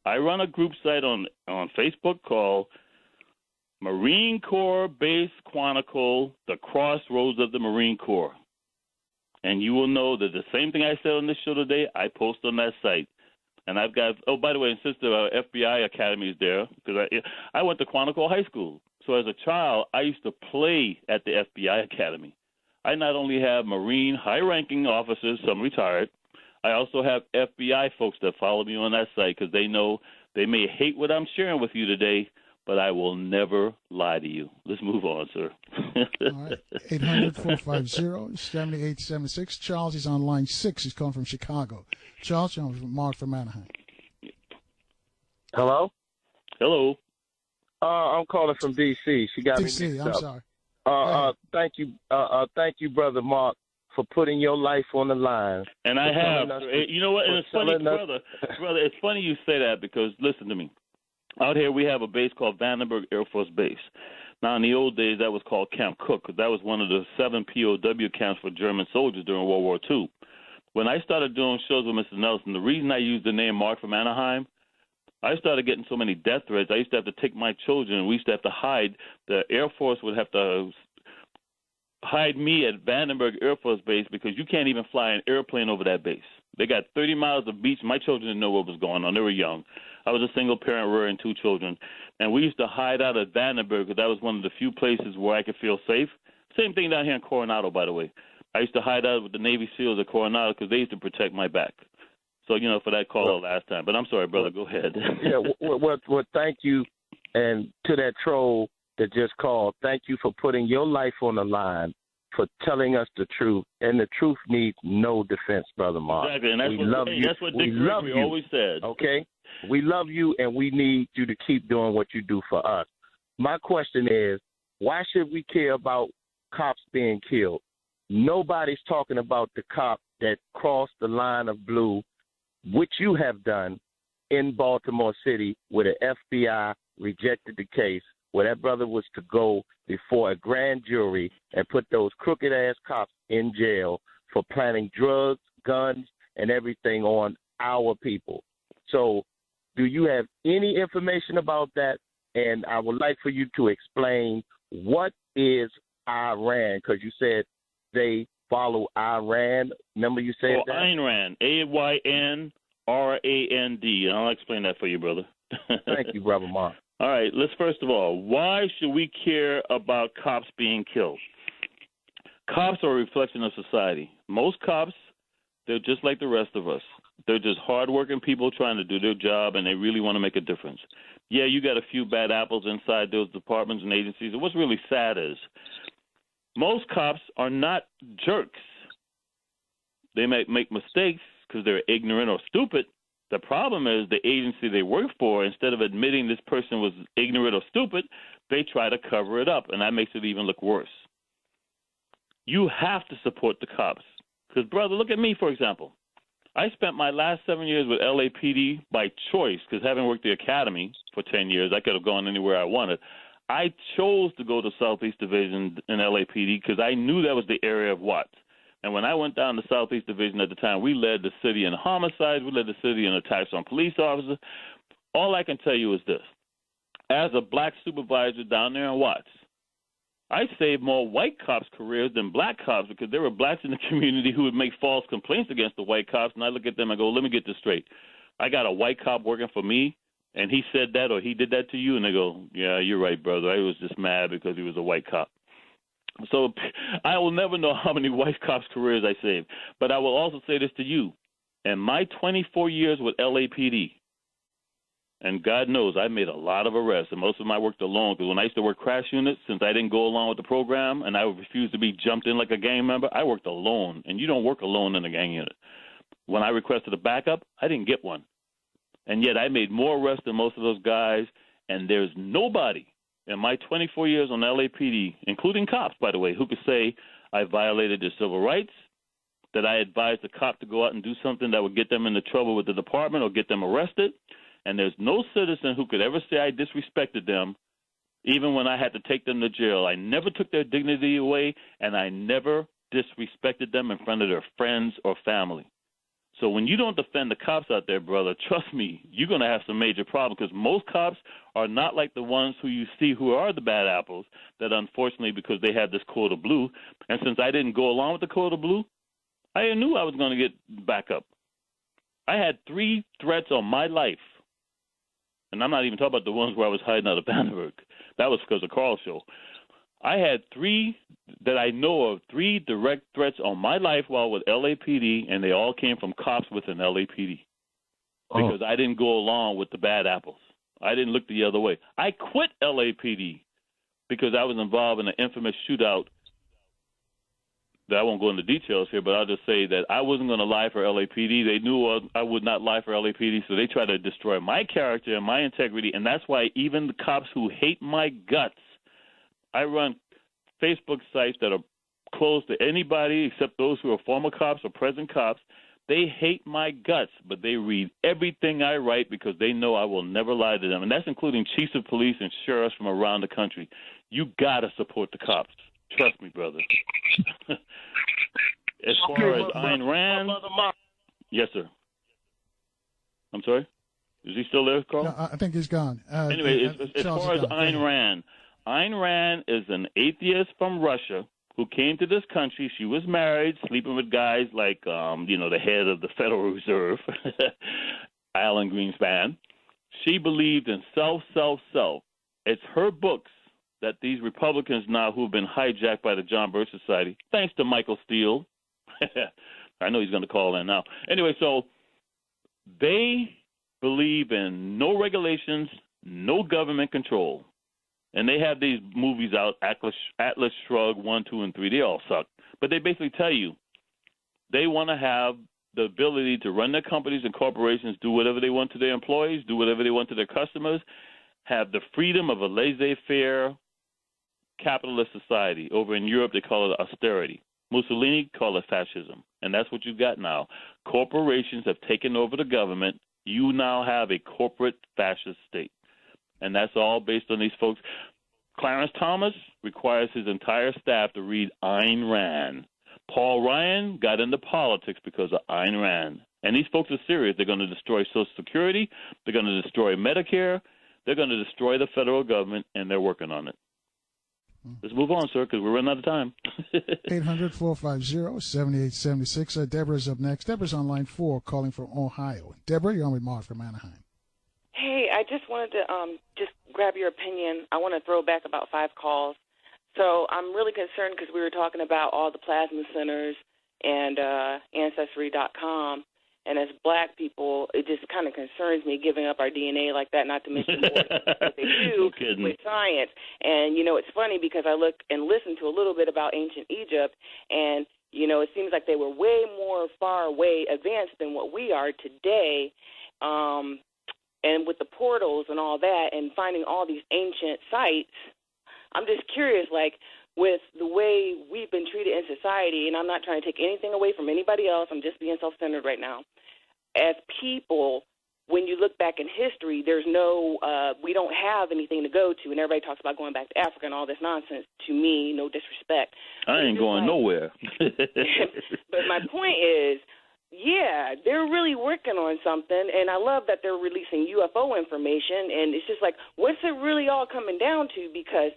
I run a group site on Facebook called Marine Corps Base Chronicle, The Crossroads of the Marine Corps. And you will know that the same thing I said on this show today, I post on that site. And I've got, oh, by the way, since the FBI Academy is there, because I went to Quantico High School. So as a child, I used to play at the FBI Academy. I not only have Marine high-ranking officers, some retired, I also have FBI folks that follow me on that site, because they know they may hate what I'm sharing with you today, but I will never lie to you. Let's move on, sir. All right. 800-450-7876. Charles is on line 6. He's calling from Chicago. Charles, you're from Mark from Anaheim. Hello? Hello. I'm calling from D.C. She got D.C., me I'm up. sorry. Thank you, brother Mark, for putting your life on the line. And I have. You know what? And it's funny, brother, it's funny you say that because, listen to me. Out here we have a base called Vandenberg Air Force Base. Now, in the old days, that was called Camp Cook because that was one of the 7 POW camps for German soldiers during World War II. When I started doing shows with Mr. Nelson, the reason I used the name Mark from Anaheim, I started getting so many death threats. I used to have to take my children, and we used to have to hide. The Air Force would have to hide me at Vandenberg Air Force Base because you can't even fly an airplane over that base. They got 30 miles of beach. My children didn't know what was going on. They were young. I was a single parent rearing 2 children. And we used to hide out at Vandenberg because that was one of the few places where I could feel safe. Same thing down here in Coronado, by the way. I used to hide out with the Navy SEALs at Coronado because they used to protect my back. So, you know, for that call last time. But I'm sorry, brother. Go ahead. Yeah, well, thank you. And to that troll that just called, thank you for putting your life on the line, for telling us the truth. And the truth needs no defense, Brother Mark. Exactly. And that's what Dick Gregory always said. Okay? We love you, and we need you to keep doing what you do for us. My question is, why should we care about cops being killed? Nobody's talking about the cop that crossed the line of blue, which you have done in Baltimore City, where the FBI rejected the case, where that brother was to go before a grand jury and put those crooked-ass cops in jail for planting drugs, guns, and everything on our people. So do you have any information about that? And I would like for you to explain what is Iran, because you said they follow Iran. Remember you said that? Ayn Rand, AYNRAND, and I'll explain that for you, brother. Thank you, Brother Mark. All right, let's first of all, why should we care about cops being killed? Cops are a reflection of society. Most cops, they're just like the rest of us. They're just hardworking people trying to do their job, and they really want to make a difference. Yeah, you got a few bad apples inside those departments and agencies. And what's really sad is most cops are not jerks. They might make mistakes because they're ignorant or stupid. The problem is the agency they work for, instead of admitting this person was ignorant or stupid, they try to cover it up, and that makes it even look worse. You have to support the cops. Because, brother, look at me, for example. I spent my last 7 years with LAPD by choice because having worked the academy for 10 years, I could have gone anywhere I wanted. I chose to go to Southeast Division in LAPD because I knew that was the area of what. And when I went down to Southeast Division at the time, we led the city in homicides. We led the city in attacks on police officers. All I can tell you is this. As a black supervisor down there in Watts, I saved more white cops' careers than black cops because there were blacks in the community who would make false complaints against the white cops, and I look at them and go, let me get this straight. I got a white cop working for me, and he said that or he did that to you, and they go, yeah, you're right, brother. I was just mad because he was a white cop. So I will never know how many white cops' careers I saved. But I will also say this to you. In my 24 years with LAPD, and God knows I made a lot of arrests, and most of them I worked alone because when I used to work crash units, since I didn't go along with the program and I refused to be jumped in like a gang member, I worked alone, and you don't work alone in a gang unit. When I requested a backup, I didn't get one. And yet I made more arrests than most of those guys, and there's nobody in my 24 years on LAPD, including cops, by the way, who could say I violated their civil rights, that I advised the cop to go out and do something that would get them into trouble with the department or get them arrested. And there's no citizen who could ever say I disrespected them, even when I had to take them to jail. I never took their dignity away, and I never disrespected them in front of their friends or family. So when you don't defend the cops out there, brother, trust me, you're going to have some major problems because most cops are not like the ones who you see who are the bad apples that unfortunately because they have this code of blue. And since I didn't go along with the code of blue, I knew I was going to get back up. I had 3 threats on my life. And I'm not even talking about the ones where I was hiding out of Vandenberg. That was because of Carl's show. I had 3 that I know of, 3 direct threats on my life while with LAPD, and they all came from cops within LAPD because I didn't go along with the bad apples. I didn't look the other way. I quit LAPD because I was involved in an infamous shootout that I won't go into details here, but I'll just say that I wasn't going to lie for LAPD. They knew I would not lie for LAPD, so they tried to destroy my character and my integrity, and that's why even the cops who hate my guts, I run Facebook sites that are close to anybody except those who are former cops or present cops. They hate my guts, but they read everything I write because they know I will never lie to them, and that's including chiefs of police and sheriffs from around the country. You got to support the cops. Trust me, brother. As far as Ayn Rand, yes, sir. I'm sorry? Is he still there, Carl? No, I think he's gone. Anyway, as far as Ayn Rand is an atheist from Russia who came to this country. She was married, sleeping with guys like, the head of the Federal Reserve, Alan Greenspan. She believed in self. It's her books that these Republicans now who have been hijacked by the John Birch Society, thanks to Michael Steele. I know he's going to call in now. Anyway, so they believe in no regulations, no government control. And they have these movies out, Atlas Shrugged 1, 2, and 3. They all suck. But they basically tell you they want to have the ability to run their companies and corporations, do whatever they want to their employees, do whatever they want to their customers, have the freedom of a laissez-faire capitalist society. Over in Europe, they call it austerity. Mussolini called it fascism. And that's what you've got now. Corporations have taken over the government. You now have a corporate fascist state. And that's all based on these folks. Clarence Thomas requires his entire staff to read Ayn Rand. Paul Ryan got into politics because of Ayn Rand. And these folks are serious. They're going to destroy Social Security. They're going to destroy Medicare. They're going to destroy the federal government, and they're working on it. Let's move on, sir, because we're running out of time. 800-450-7876. Deborah's up next. Deborah's on line 4, calling from Ohio. Deborah, you're on with Mark from Anaheim. Hey, I just wanted to just grab your opinion. I want to throw back about 5 calls. So I'm really concerned because we were talking about all the plasma centers and Ancestry.com. And as black people, it just kind of concerns me giving up our DNA like that, not to mention what they do with science. And, it's funny because I look and listen to a little bit about ancient Egypt, and, it seems like they were way more far away advanced than what we are today. And with the portals and all that and finding all these ancient sites, I'm just curious, like, with the way we've been treated in society, and I'm not trying to take anything away from anybody else, I'm just being self-centered right now. As people, when you look back in history, there's no, we don't have anything to go to, and everybody talks about going back to Africa and all this nonsense. To me, no disrespect. I ain't going nowhere. But my point is, yeah, they're really working on something, and I love that they're releasing UFO information, and it's just like, what's it really all coming down to? Because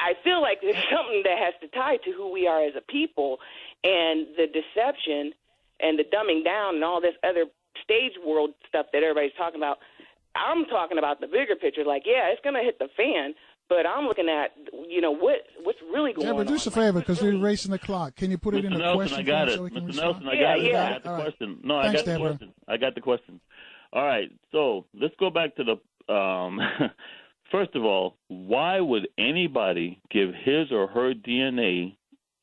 I feel like there's something that has to tie to who we are as a people, and the deception and the dumbing down and all this other stage world stuff that everybody's talking about. I'm talking about the bigger picture, like, yeah, it's going to hit the fan, but I'm looking at, what's really going on. Yeah, but do us a favor, because we're racing the clock. Can you put it in a question? I got it. Mr. Nelson, I got it. I got the question. No, I got the question. I got the question. All right, so let's go back to the first of all, why would anybody give his or her DNA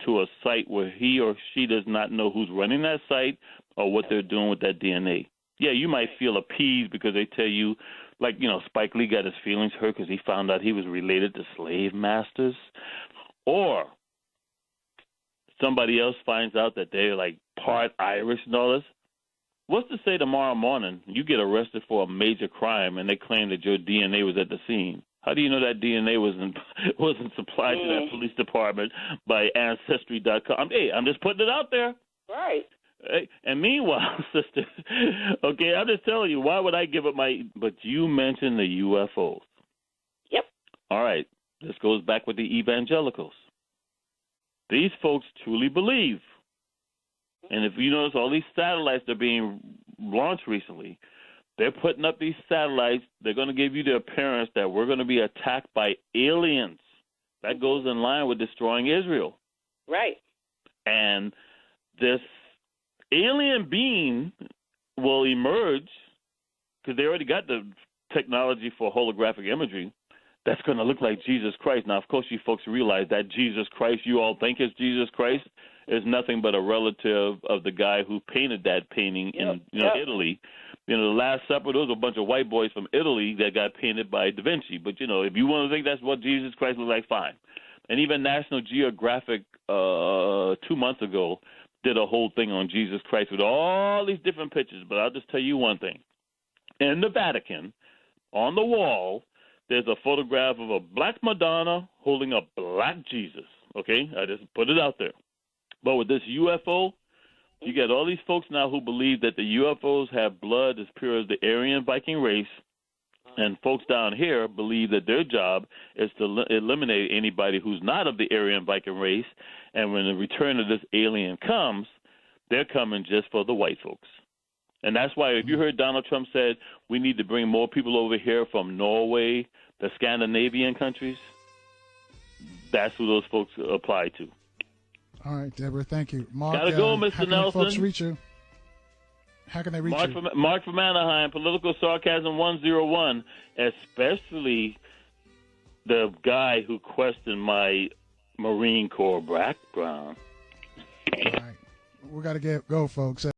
to a site where he or she does not know who's running that site or what they're doing with that DNA? Yeah, you might feel appeased because they tell you, like, Spike Lee got his feelings hurt because he found out he was related to slave masters. Or somebody else finds out that they're, like, part Irish and all this. What's to say tomorrow morning you get arrested for a major crime and they claim that your DNA was at the scene? How do you know that DNA wasn't supplied to that police department by Ancestry.com? Hey, I'm just putting it out there. Right. Hey, and meanwhile, sister, okay, I'm just telling you, why would I give up but you mentioned the UFOs. Yep. All right, this goes back with the evangelicals. These folks truly believe. And if you notice, all these satellites that are being launched recently, they're putting up these satellites. They're going to give you the appearance that we're going to be attacked by aliens. That goes in line with destroying Israel. Right. And this alien being will emerge because they already got the technology for holographic imagery. That's going to look like Jesus Christ. Now, of course, you folks realize that Jesus Christ you all think is Jesus Christ is nothing but a relative of the guy who painted that painting in Italy. The Last Supper, those were a bunch of white boys from Italy that got painted by Da Vinci. But, if you want to think that's what Jesus Christ looked like, fine. And even National Geographic 2 months ago did a whole thing on Jesus Christ with all these different pictures. But I'll just tell you one thing. In the Vatican, on the wall, there's a photograph of a black Madonna holding a black Jesus. Okay? I just put it out there. But with this UFO, you get all these folks now who believe that the UFOs have blood as pure as the Aryan Viking race. And folks down here believe that their job is to eliminate anybody who's not of the Aryan Viking race. And when the return of this alien comes, they're coming just for the white folks. And that's why if you heard Donald Trump said we need to bring more people over here from Norway, the Scandinavian countries, that's who those folks apply to. All right, Deborah, thank you. Mark, gotta go, Mr. how Nelson. Can folks reach you? How can they reach you? Mark from Anaheim, Political Sarcasm 101, especially the guy who questioned my Marine Corps background. All right. We got to go, folks.